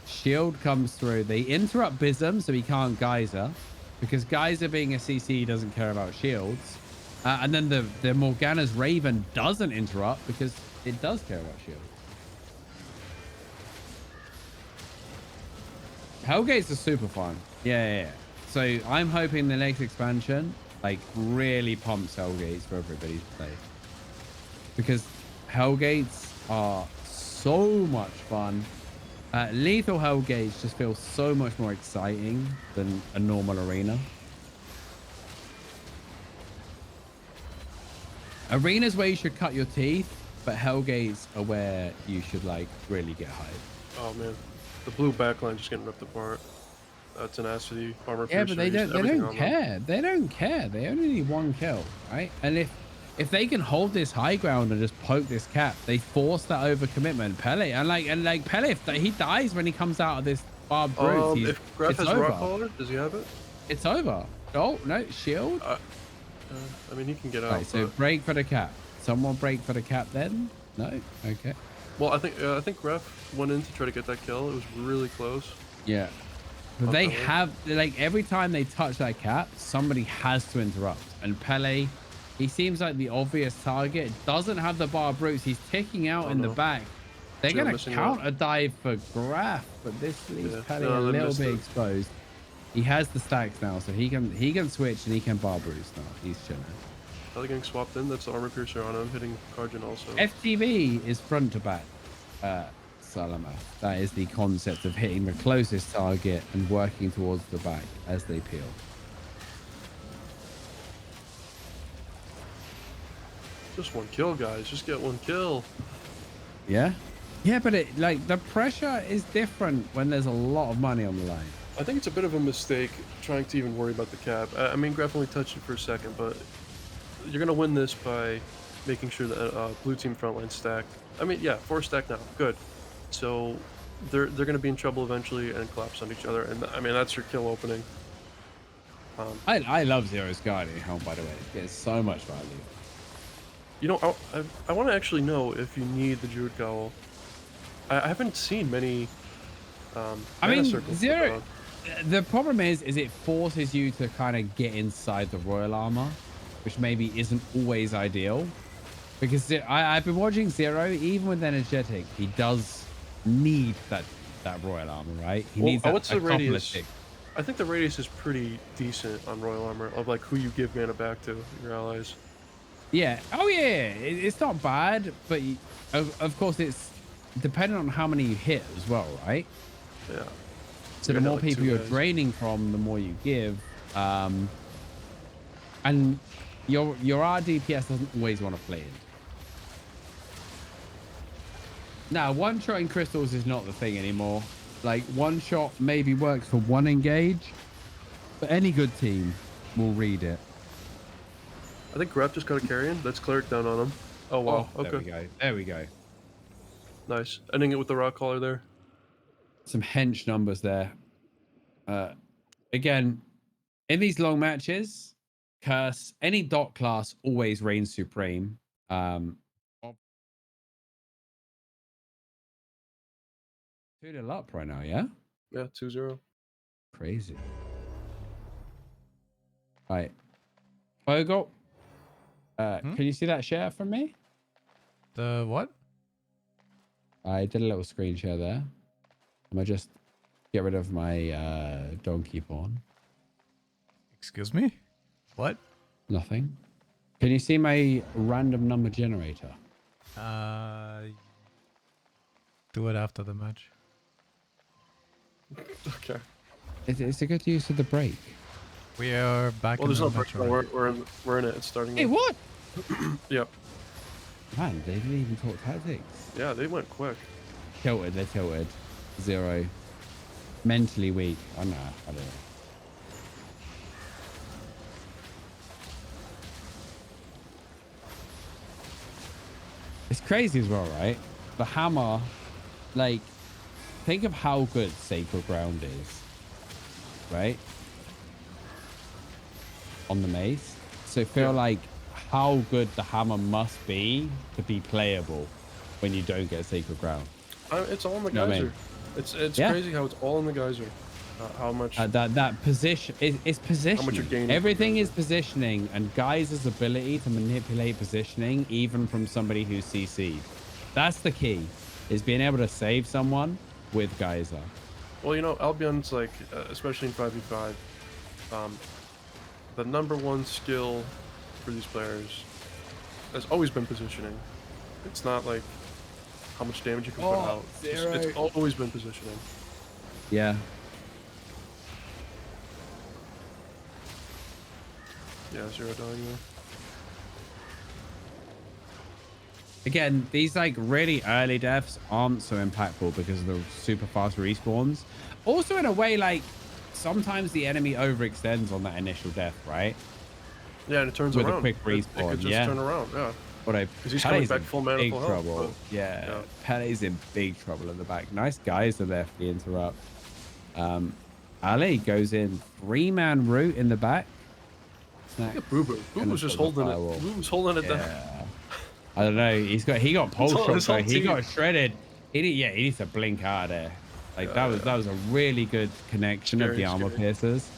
Shield comes through. They interrupt BIHSIM, so he can't geyser. Because geyser being a CC doesn't care about shields. And then the Morgana's Raven doesn't interrupt because it does care about shields. Hellgates are super fun. Yeah. So I'm hoping the next expansion like really pumps Hellgates for everybody to play. Because Hellgates are so much fun. Lethal Hellgates just feels so much more exciting than a normal arena. Arenas where you should cut your teeth, but Hellgates are where you should like really get hyped. Oh man, the blue backline just getting ripped apart. Tenacity, armor Yeah, but they piercer, don't care. They don't care. They only need 1 kill, right? And if if they can hold this high ground and just poke this cap, they force that overcommitment. Pele, Pele, if he dies when he comes out of this barbed roots, if Grafv it's has over. rock collar, does he have it? It's over. Oh no, shield. I mean, he can get out. Right, so break for the cap. Someone break for the cap then? No? Okay. Well, I think Grafv went in to try to get that kill. It was really close. Yeah. But they have, like, every time they touch that cap, somebody has to interrupt. And Pele, he seems like the obvious target. Doesn't have the bar brutes. He's ticking out in the back. They're going to counter dive for Grafv, but this leaves Pele a little bit exposed. He has the stacks now, so he can switch and he can bar bruise now. He's chilling. Are they getting swapped in? That's the armor piercer on him, hitting Karjen also. FTV is front to back. Salama. That is the concept of hitting the closest target and working towards the back as they peel. Just one kill, guys. Just get one kill. Yeah? Yeah, but it, like, the pressure is different when there's a lot of money on the line. I think it's a bit of a mistake trying to even worry about the cap. I mean, Grafv only touched it for a second, but you're going to win this by making sure that blue team frontline stacked. I mean, yeah, 4 stack now. Good. So they're going to be in trouble eventually and collapse on each other. And I mean, that's your kill opening. I love Zero's Guardian helm, by the way. It gets so much value. You know, I want to actually know if you need the Druid Cowl. I haven't seen many. I mean, Zero. The problem is it forces you to kind of get inside the royal armor, which maybe isn't always ideal. Because I've been watching Zero, even with energetic, he does need that royal armor, right? He needs that. What's the radius? I think the radius is pretty decent on royal armor of like who you give mana back to your allies. Yeah. Oh yeah, it's not bad, but of course it's dependent on how many you hit as well, right? Yeah. So the more people you're draining from, the more you give. And your RDPS doesn't always want to play it. Now, one-shotting crystals is not the thing anymore. Like, one shot maybe works for one engage, but any good team will read it. I think Grafv just got a Karjen. Let's cleric down on him. Oh, wow. Oh, there we go. There we go. Nice. Ending it with the rock collar there. Some hench numbers there. Again, in these long matches, Curse, any dot class always reigns supreme. 2-0 up right now, yeah? Yeah, 2-0. Crazy. Right. Bogul, can you see that share from me? The what? I did a little screen share there. I'm gonna just get rid of my donkey pawn. Excuse me? What? Nothing. Can you see my random number generator? Do it after the match. Okay. It's a good use of the break. We are back. Well, there's in no the match break. already. We're in it. It's starting. Hey, what? Yep. Man, they didn't even talk tactics. Yeah, they went quick. Tilted, they're tilted. Zero. Mentally weak. Oh, no, I don't know. It's crazy as well, right? The hammer, like, think of how good Sacred Ground is, right? On the mace. So feel like how good the hammer must be to be playable when you don't get Sacred Ground. It's all in the You know geyser. what I mean? It's crazy how it's all in the geyser. How much that position is positioning. How much you're gaining Everything is positioning, and Geyser's ability to manipulate positioning, even from somebody who's CC'd. That's the key, is being able to save someone with Geyser. Well, you know, Albion's like, especially in 5v5, the #1 skill for these players has always been positioning. It's not like how much damage you can put out. It's always been positioning. Yeah. Yeah, 0 dying there. Again, these like really early deaths aren't so impactful because of the super fast respawns. Also, in a way, like sometimes the enemy overextends on that initial death, right? Yeah, and it turns with around. a quick It respawn. could just Yeah. turn around. Yeah. But Because he's coming back full mana, big full health. trouble. But, Yeah, Pele's in big trouble in the back. Nice guys are there for the interrupt. Ali goes in 3-man route in the back. Look at BuBu. BuBu's just holding it. BuBu's holding it down. I don't know. He got pole shot, so he team. got shredded. He needs to blink out of there. Like that was a really good connection of the armor piercers.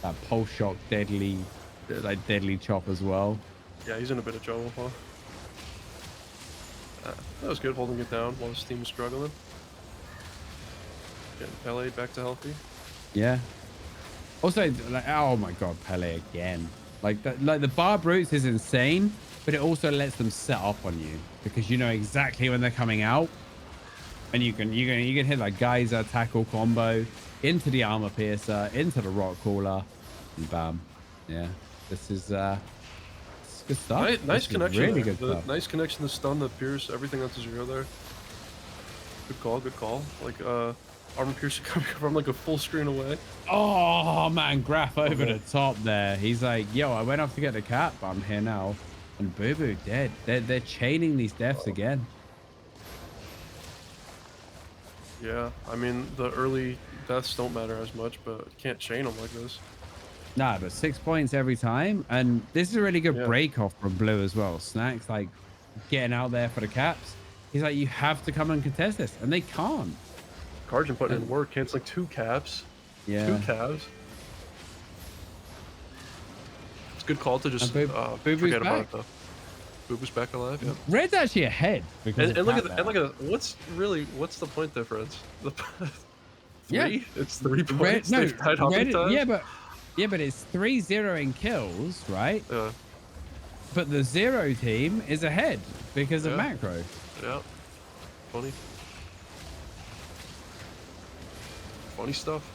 That pole shock, deadly chop as well. Yeah, he's in a bit of trouble, huh? That was good, holding it down while his team was struggling. Getting Pele back to healthy. Yeah. Also, like, oh my god, Pele again. Like the barb roots is insane, but it also lets them set up on you because you know exactly when they're coming out, and you can hit like geyser tackle combo into the armor piercer, into the rock cooler, and bam. Yeah, this is good stuff. Nice connection. Really good stuff. Nice connection to stun, the pierce, everything onto 0 there. Good call, good call. Like armor piercer coming from like a full screen away. Oh man, Grafv over the top there. He's like, yo, I went off to get the cap, but I'm here now. And BuBu dead. They're chaining these deaths again. Yeah, I mean the early deaths don't matter as much, but you can't chain them like this. Nah, but 6 points every time, and this is a really good break off from Blue as well. Snax like getting out there for the caps. He's like, you have to come and contest this, and they can't. Karjen putting in work, canceling 2 caps. Yeah. 2 calves. It's a good call to just forget about it though. BuBu's back alive. Yeah. Red's actually ahead because and look at what's the point difference? The 3? It's 3 points. They've died how many times? Yeah, but it's 3-0 in kills, right? Yeah. But the 0 team is ahead because of macro. Yeah. Funny. Funny stuff.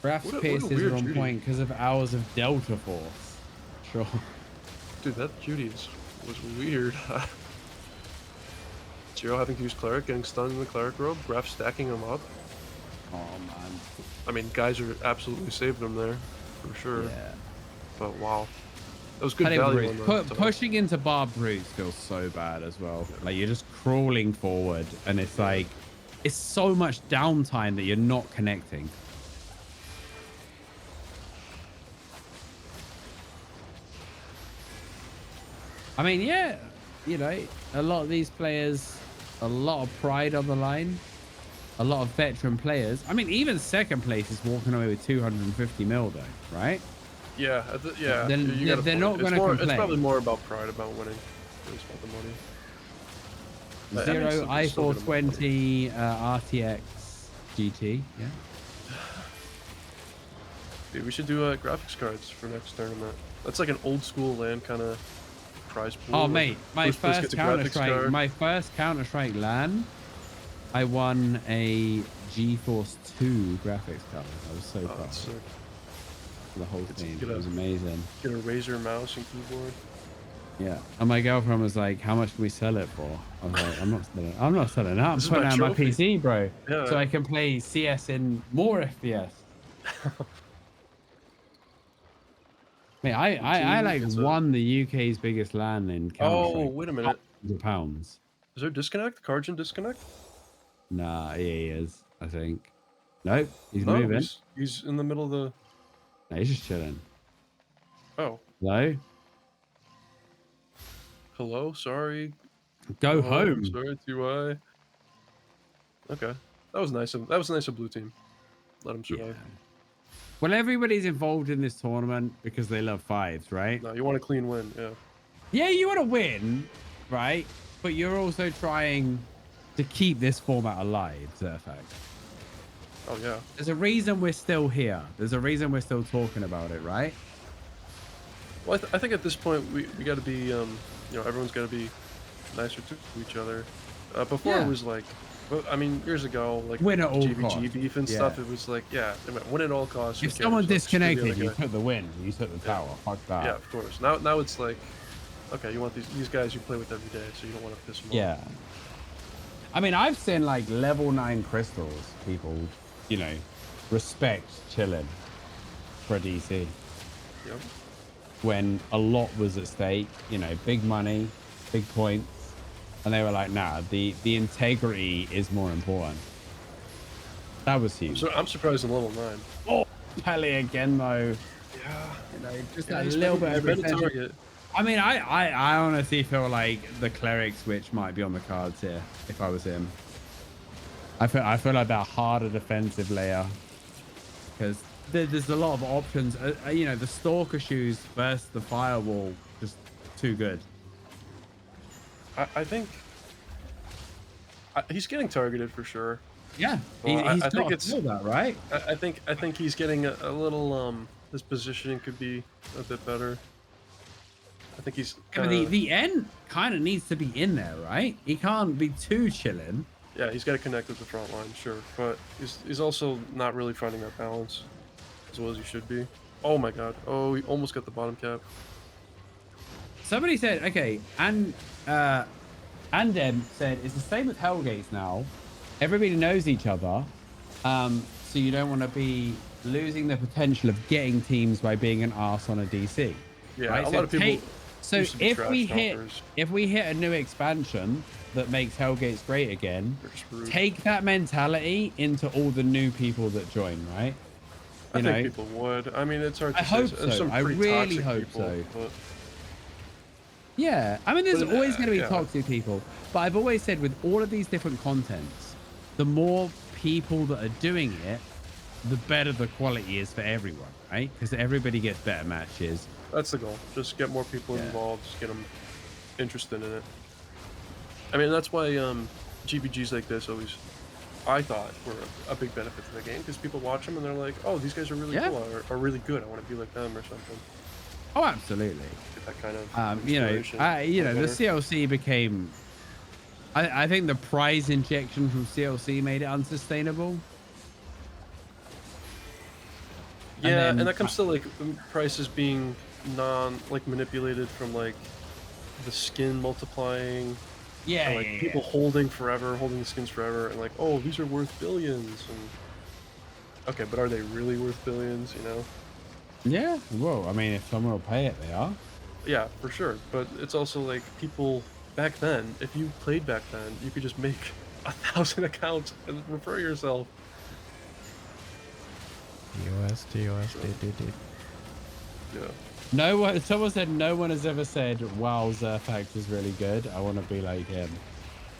Grafv's pierces are on point because of hours of Delta Force. Sure. Dude, that Judy was weird. Zero having to use Cleric, getting stunned in the Cleric robe, Grafv stacking him up. Oh, man. I mean, guys are absolutely saving him there, for sure. Yeah. But wow. That was good value on that. Pushing into barbed roots feels so bad as well. Like, you're just crawling forward, and it's like, it's so much downtime that you're not connecting. I mean, yeah, you know, a lot of these players, a lot of pride on the line, a lot of veteran players. I mean, even second place is walking away with 250 mil though, right? Yeah, yeah. They're not going to complain. It's probably more about pride, about winning. It's about the money. 0 i420 RTX GT, yeah. Dude, we should do graphics cards for next tournament. That's like an old school LAN kind of prize pool. Oh mate, my first Counter-Strike LAN, I won a GeForce 2 graphics card. I was so proud. Sick. The whole thing. It was amazing. Get a Razer mouse and keyboard. Yeah, and my girlfriend was like, "How much can we sell it for?" I was like, "I'm not selling. I'm not selling that. I'm putting out my PC, bro, so I can play CS in more FPS." Mate, I like won the UK's biggest LAN in Counter-Strike. Oh, wait a minute. Pounds. Is there disconnect? Karjen disconnect? Nah, yeah, he is. I think. Nope, he's moving. He's in the middle of the. No, he's just chilling. Oh. Hello? Hello? Sorry. Go home. Sorry, TY. Okay. That was nice. That was nice of Blue Team. Let him survive. Yeah. Well, everybody's involved in this tournament because they love fives, right? No, you want a clean win, yeah. Yeah, you want to win, right? But you're also trying to keep this format alive, Zerfax. Oh, yeah. There's a reason we're still here. There's a reason we're still talking about it, right? Well, I think at this point we got to be, you know, everyone's got to be nicer to each other. Before it was like, I mean, years ago, like win at all GVG costs. beef and stuff, it was like, yeah, win at all costs. If someone disconnected, you took the win. You took the tower. Fuck that. Yeah, of course. Now it's like, okay, you want these guys you play with every day, so you don't want to piss them off. Yeah. I mean, I've seen like level 9 crystals, people, you know, respect chilling. for a DC Yep. when a lot was at stake, you know, big money, big points. And they were like, nah, the integrity is more important. That was huge. So I'm surprised in level 9. Oh, Pele again, though. Yeah. You know, just Yeah, a he's little been- bit of he's been a potential. target. I mean, I honestly feel like the cleric switch might be on the cards here if I was him. I feel like that harder defensive layer because there's a lot of options. You know, the stalker shoes versus the firewall, just too good. I think he's getting targeted for sure. Yeah, Well, he's I got think to it's feel that, right? I think he's getting a little his positioning could be a bit better. I think he's Yeah, but the end kind of needs to be in there, right? He can't be too chilling. yeah, he's got to connect with the front line, sure, but he's also not really finding that balance as well as he should be. Oh my god! Oh, he almost got the bottom cap. Somebody said, okay, and Andem said it's the same with Hellgates now. Everybody knows each other, so you don't want to be losing the potential of getting teams by being an arse on a DC. Yeah, right? a lot of people. So used to be trash talkers. if we hit a new expansion that makes Hellgates great again, They're screwed. take that mentality into all the new people that join, right? I think people would. I mean, it's hard to I say. hope There's so. some I pretty really toxic hope people, so. But Yeah, I mean, there's But, always going to be yeah. toxic people, but I've always said with all of these different contents, the more people that are doing it, the better the quality is for everyone, right? Because everybody gets better matches. that's the goal. Just get more people Yeah. involved. Just get them interested in it. I mean, that's why GBGs like this always, I thought, were a big benefit to the game because people watch them and they're like, oh, these guys are really Yeah. cool or really good. I want to be like them or something. Oh, absolutely. Get that kind of You know, inspiration, the better. CLC became. I think the prize injection from CLC made it unsustainable. Yeah, then- and that comes to like prices being manipulated from like the skin multiplying. Yeah, And, like people holding the skins forever, and like, oh, these are worth billions. And okay, but are they really worth billions? You know? yeah. Well, I mean, if someone will pay it, they are. Yeah, for sure. But it's also like people back then. If you played back then, you could just make 1,000 accounts and refer yourself. TOS. Yeah. No one. Someone said no one has ever said, "Wow, Zerfax is really good. I want to be like him."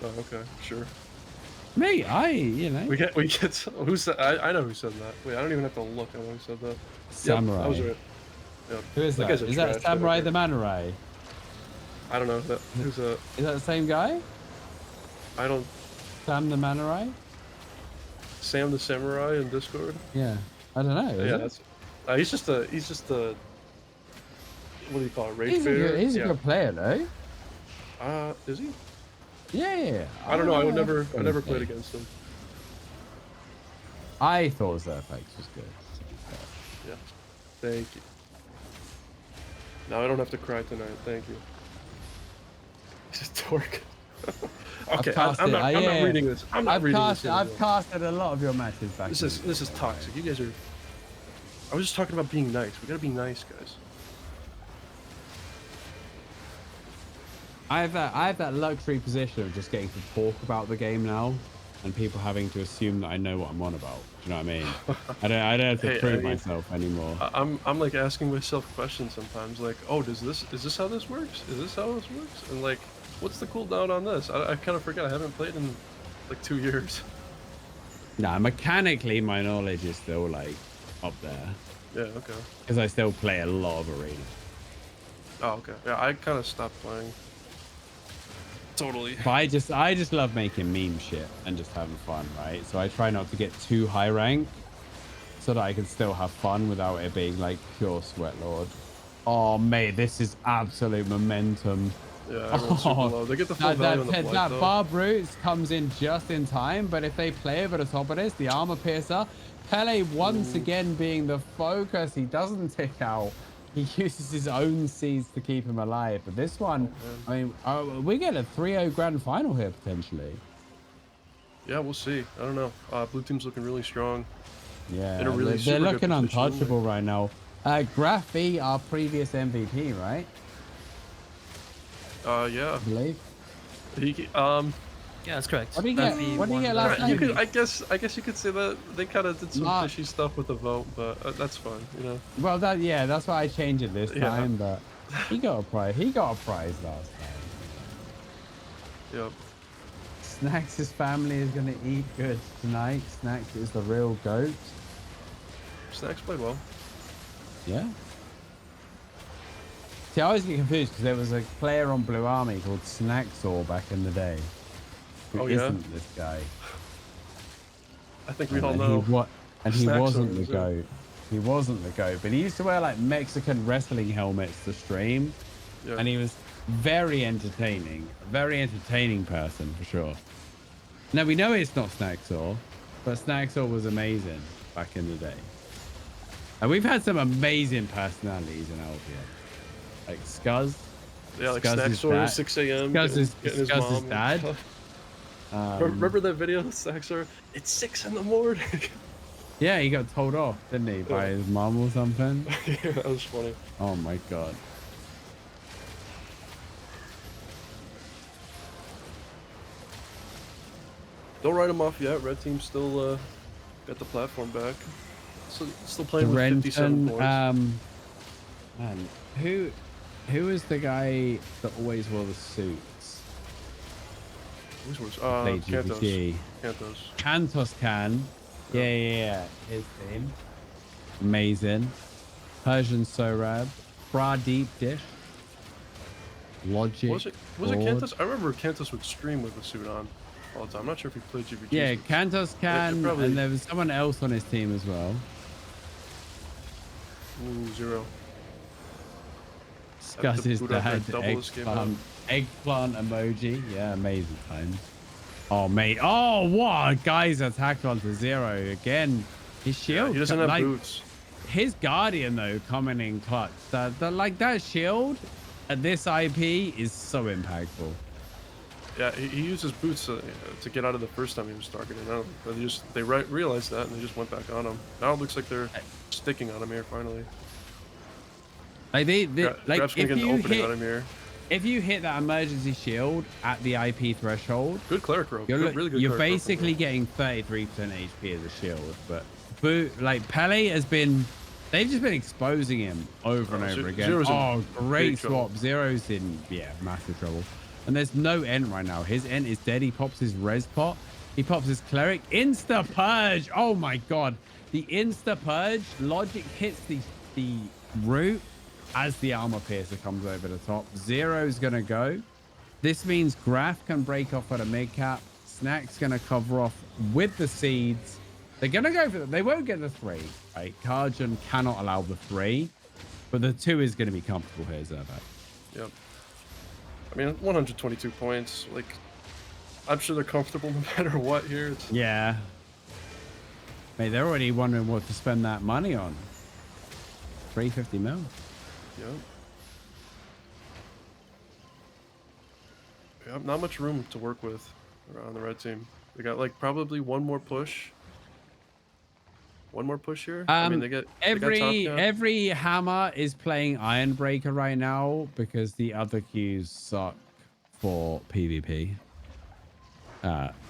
Oh, okay, sure. Me, you know, We get. Who said? I know who said that. Wait, I don't even have to look. I know who said that. Samurai. Yep, that was right. Yep. Who is that? guy's a Is that trash Samurai talker. the Manorai? I don't know. Who's a? Is that the same guy? I don't. Sam the Manorai? Sam the Samurai in Discord. Yeah, I don't know. Yeah, Is it? that's. He's just a. What do you call it? Rage He's a baiter? good, he's Yeah. a good player though. Is he? Yeah. I don't know. I never Okay. played against him. I thought Zerfax was good. Yeah. Thank you. Now I don't have to cry tonight. Thank you. He's a dork. Okay, I'm not reading this. I'm not reading this. I've casted a lot of your matches back. This is toxic. You guys are. I was just talking about being nice. We gotta be nice, guys. I have that luxury position of just getting to talk about the game now, and people having to assume that I know what I'm on about. Do you know what I mean? I don't have to Hey, prove I mean, myself anymore. I'm like asking myself questions sometimes, like, oh, is this how this works? Is this how this works? And like, what's the cooldown on this? I kind of forget. I haven't played in like 2 years. Nah, mechanically my knowledge is still like up there Yeah. Okay. because I still play a lot of arena. Oh, okay. Yeah, I kind of stopped playing. Totally. But I just love making meme shit and just having fun, right? So I try not to get too high rank so that I can still have fun without it being like pure sweat lord. Oh mate, this is absolute momentum. Yeah, everyone's super low. They get the full value on the flight, that though. barb roots comes in just in time, but if they play over the top of this, the armor piercer, Pele once again being the focus, he doesn't tick out. He uses his own seeds to keep him alive. But this one, I mean, we get a 3-0 grand final here potentially. Yeah, we'll see. I don't know. Blue team's looking really strong. Yeah, in a really they're super good looking position, untouchable right now. Grafv, our previous MVP, right? Yeah. I believe. Yeah, that's correct. What do you get? What do you get last You night? could, I guess you could say that they kind of did some Nah. fishy stuff with the vote, but that's fine, you know. Well, that's why I changed it this Yeah. time. But he got a prize. He got a prize last time. Yep. Snax' family is gonna eat good tonight. Snax is the real goat. Snax played well. Yeah. See, I always get confused because there was a player on Blue Army called Snaxor back in the day. Who Oh, yeah? isn't this guy? I think we all know. He Snaxor wasn't the is it? goat. He wasn't the goat, but he used to wear like Mexican wrestling helmets to stream, Yeah. and he was very entertaining. A very entertaining person for sure. Now we know it's not Snaxor, but Snaxor was amazing back in the day. And we've had some amazing personalities in Albion. Like Scuzz. Yeah, like Scuzz's Snaxor, dad. 6 a.m. Scuzz's getting his mom. dad. Remember that video of Snaxor? It's 6 in the morning. Yeah, he got told off, didn't he, by his mom or something? Yeah, that was funny. Oh my god. Don't write him off yet. Red team still got the platform back. Still playing with Renton, 57 points. man, who is the guy that always wore the suits? Which was Played Cantos. GBG. Cantos. Cantos can. Yeah. His name. Amazing. Persian Sorab. Bra Deep Dish. Logic. Was it Cantos? I remember Cantos would stream with the suit on all the time. I'm not sure if he played GBG. Yeah, Cantos can, probably- and there was someone else on his team as well. Ooh, 0. Scuzz the his boot up dad, that double escape eggplant emoji. Yeah, amazing times. Oh, mate. Oh, what a guy's attack onto 0 again. His shield. He doesn't have like, boots. His Guardian, though, coming in clutch. That shield at this IP is so impactful. Yeah, he used his boots to get out of the first time he was targeted. But they realized that and they just went back on him. Now it looks like they're sticking on him here finally. Like like Graf's gonna get an opening on him here. if you hit that emergency shield at the IP threshold, Good cleric rope. you're, Really good you're cleric rope basically getting 33% HP as a shield. But like Pele has been, they've just been exposing him over and over again. Zero's in Oh, great big trouble. swap. Zero's in, massive trouble. And there's no Ent right now. His Ent is dead. He pops his res pot. He pops his cleric. Insta purge. Oh my god. The insta purge. Logic hits the root as the armor piercer comes over the top. Zero's gonna go. This means Grafv can break off at a mid cap. Snack's gonna cover off with the seeds. They're gonna go for they won't get the 3, right? Karjen cannot allow the 3, but the 2 is gonna be comfortable here, Zerfax. Yep. I mean, 122 points. Like, I'm sure they're comfortable no matter what here. Yeah. Mate, they're already wondering what to spend that money on. 350 mil. Yep, not much room to work with on the red team. They got like probably one more push. One more push here. I mean, they got every hammer is playing Ironbreaker right now because the other queues suck for PvP.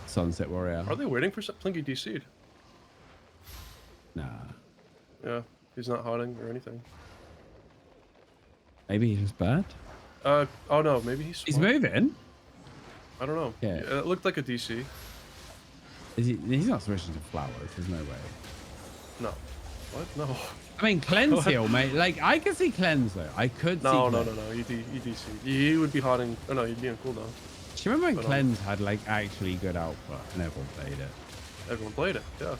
Sunset Warrior. Are they waiting for Plingi DC'd? Nah. Yeah, he's not hotting or anything. Maybe he's just bad. Oh no, maybe he's moving. I don't know. Yeah. It looked like a DC. Is he? He's not switching to flowers. There's no way. No. What? No. I mean, cleanse heal, mate. Like I can see cleanse though. I could. No. See He DC. He would be hotting. Oh no, he'd be on cooldown. Do you remember when cleanse had like actually good output and everyone played it? Everyone played it. Yeah.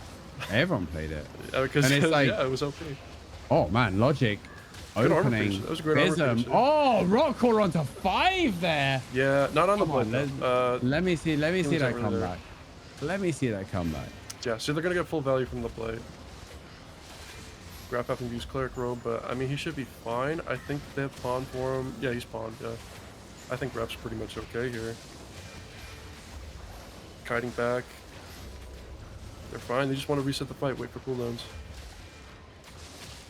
Everyone played it. Because And it's like, yeah, it was OP. Oh man, Logic. Good armor Opening. pierce. That was a great armor BIHSIM. pierce, yeah. Oh, rock caller onto 5 there. Yeah, not on the Come on, blade. let me see that really there. comeback. Let me see that comeback. Yeah, so they're gonna get full value from the blade. Grafv having to use cleric robe, but I mean he should be fine. I think they have pawn for him. Yeah, he's pawned. Yeah, I think Grafv's pretty much okay here. Kiting back. They're fine. They just want to reset the fight. Wait for cooldowns.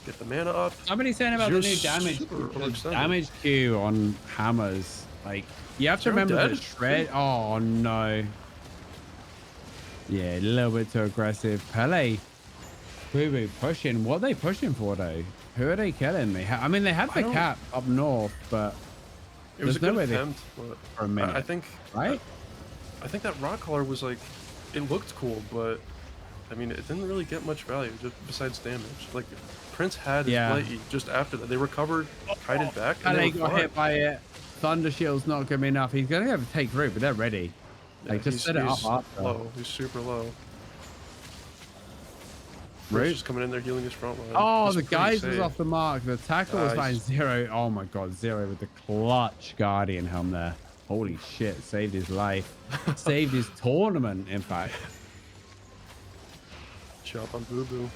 Get the mana up. Somebody's saying about the new damage queue on hammers. Like, you have to remember that shred. Oh no. Yeah, a little bit too aggressive. BuBuBlUe pushing. What are they pushing for though? Who are they killing? I mean, they had the cap up north, but it was a good attempt. For a minute, I think. Right. I think that rock collar was like, it looked cool, but I mean, it didn't really get much value just besides damage. Like, Prince had his Plingi just after that. They recovered, kited back, and they got hit by it. Thunder Shield's not gonna be enough. He's gonna have to take root, but they're ready. Yeah, like, just set it up after. Low. He's super low. Root's just coming in there healing his front line. Oh, he's the guys safe. was off the mark. The tackle was fine. Zero. Oh my god, Zero with the clutch Guardian helm there. Holy shit, saved his life. Saved his tournament, in fact. Chop on BuBuBlUe.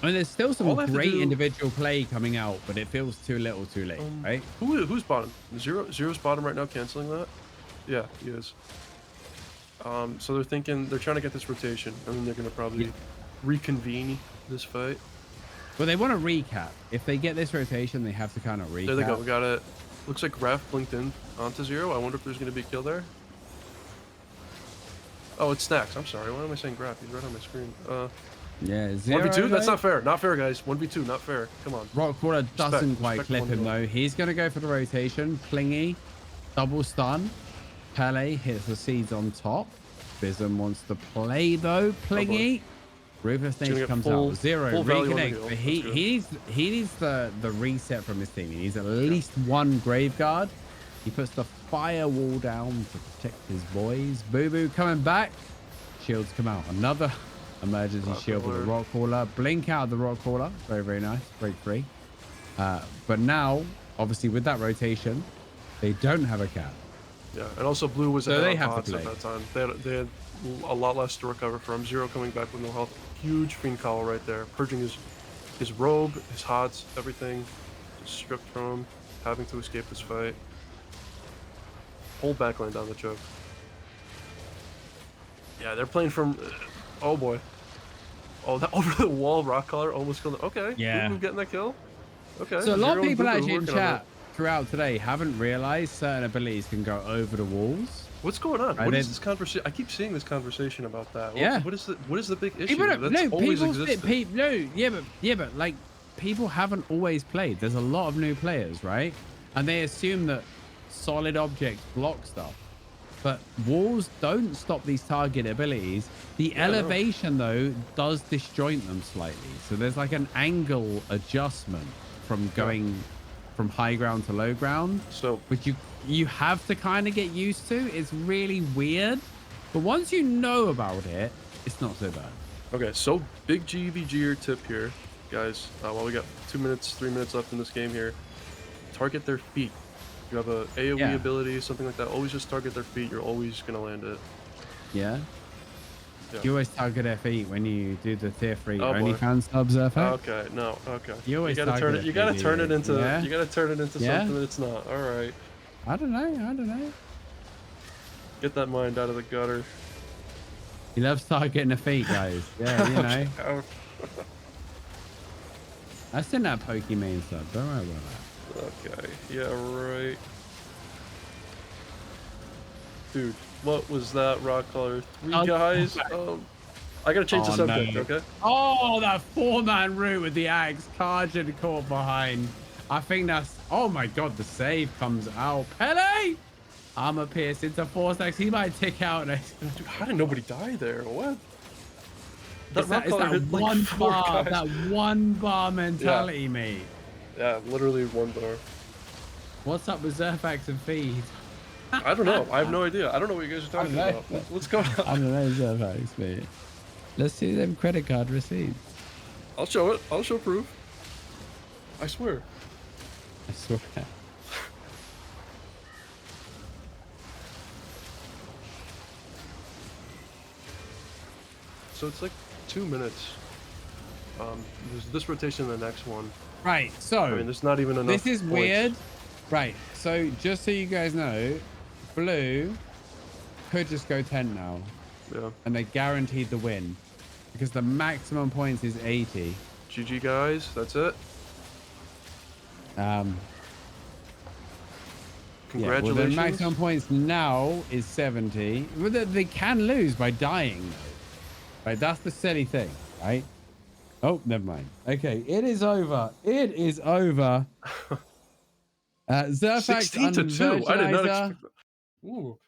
I mean, there's still some great individual play coming out, but it feels too little too late, right? Who's bottom? Zero's bottom right now, canceling that? Yeah, he is. So they're trying to get this rotation. I mean, they're going to probably reconvene this fight. Well, they want to recap. If they get this rotation, they have to kind of recap. There they go. We got it. Looks like Grafv blinked in onto Zero. I wonder if there's going to be a kill there. Oh, it's Snax. I'm sorry. Why am I saying Grafv? He's right on my screen. Yeah, Zero. 1v2? That's not fair. Not fair, guys. 1v2. Not fair. Come on. Rockwater doesn't quite clip him, though. He's going to go for the rotation. Plingi, double stun. Pele hits the seeds on top. BIHSIM wants to play, though. Plingi. Ruthless Nature comes out. Zero reconnect, but he needs the reset from his team. He needs at least one Grave Guard. He puts the firewall down to protect his boys. BuBuBlUe coming back. Shields come out. Another emergency shield with the rock caller. Blink out the rock caller. Very, very nice. Break free. But now, obviously, with that rotation, they don't have a cap. Yeah, and also Blue was so they have to play at that time. They had a lot less to recover from. Zero coming back with no health. Huge Fiend Cowl right there. Purging his robe, his HOTS, everything. Just stripped from him. Having to escape this fight. Whole backline down the choke. Yeah, they're playing from... oh boy. Oh, that over the wall rock collar almost killed him. Okay. Yeah. BuBuBlUe getting that kill. Okay. So a lot of people actually in chat throughout today haven't realized certain abilities can go over the walls. What's going on? What is this conversation? I keep seeing this conversation about that. Yeah. What is the big issue? That's always existed. But like, people haven't always played. There's a lot of new players, right? And they assume that solid objects block stuff. But walls don't stop these target abilities. The elevation, though, does disjoint them slightly. So there's like an angle adjustment from going from high ground to low ground. So, which you have to kind of get used to. It's really weird. But once you know about it, it's not so bad. Okay, so big GVG tip here, guys. While we got 2 minutes, 3 minutes left in this game here, target their feet. If you have a AoE ability, something like that, always just target their feet. You're always going to land it. Yeah? You always target their feet when you do the tier 3 OnlyFans subs, Zerfax. Okay, no, okay. You always gotta turn it. You gotta turn it into. You gotta turn it into something that it's not. All right. I don't know. Get that mind out of the gutter. He loves targeting the feet, guys. Yeah, you know. That's in that Pokemon sub. Don't worry about that. Okay. Yeah. Right. Dude. What was that rock collar? 3 guys. I gotta change the subject, okay? Oh, that 4-man route with the axe. Karjen caught behind. I think that's... oh my god, the save comes out. Pele! Armor pierce into 4 stacks. He might tick out next. Dude, how did nobody die there? What? That one bar mentality, mate. Yeah, literally 1 bar. What's up with Zerfax and feed? I don't know. I have no idea. I don't know what you guys are talking about. What's going on? I don't know, Zerfax, mate. Let's see them credit card receipts. I'll show it. I'll show proof. I swear. I swear. So it's like 2 minutes. There's this rotation and the next one. Right, so... I mean, there's not even enough This is points. weird. Right, so just so you guys know, Blue could just go 10 now, Yeah. and they guaranteed the win because the maximum points is 80. GG, guys. That's it. Yeah, Congratulations. well, the maximum points now is 70. Well, they can lose by dying, though. Right? That's the silly thing, right? Oh, never mind. Okay, it is over. It is over. Zerfax 16 to 2. I did not Unvirginizer. expect that. Ooh.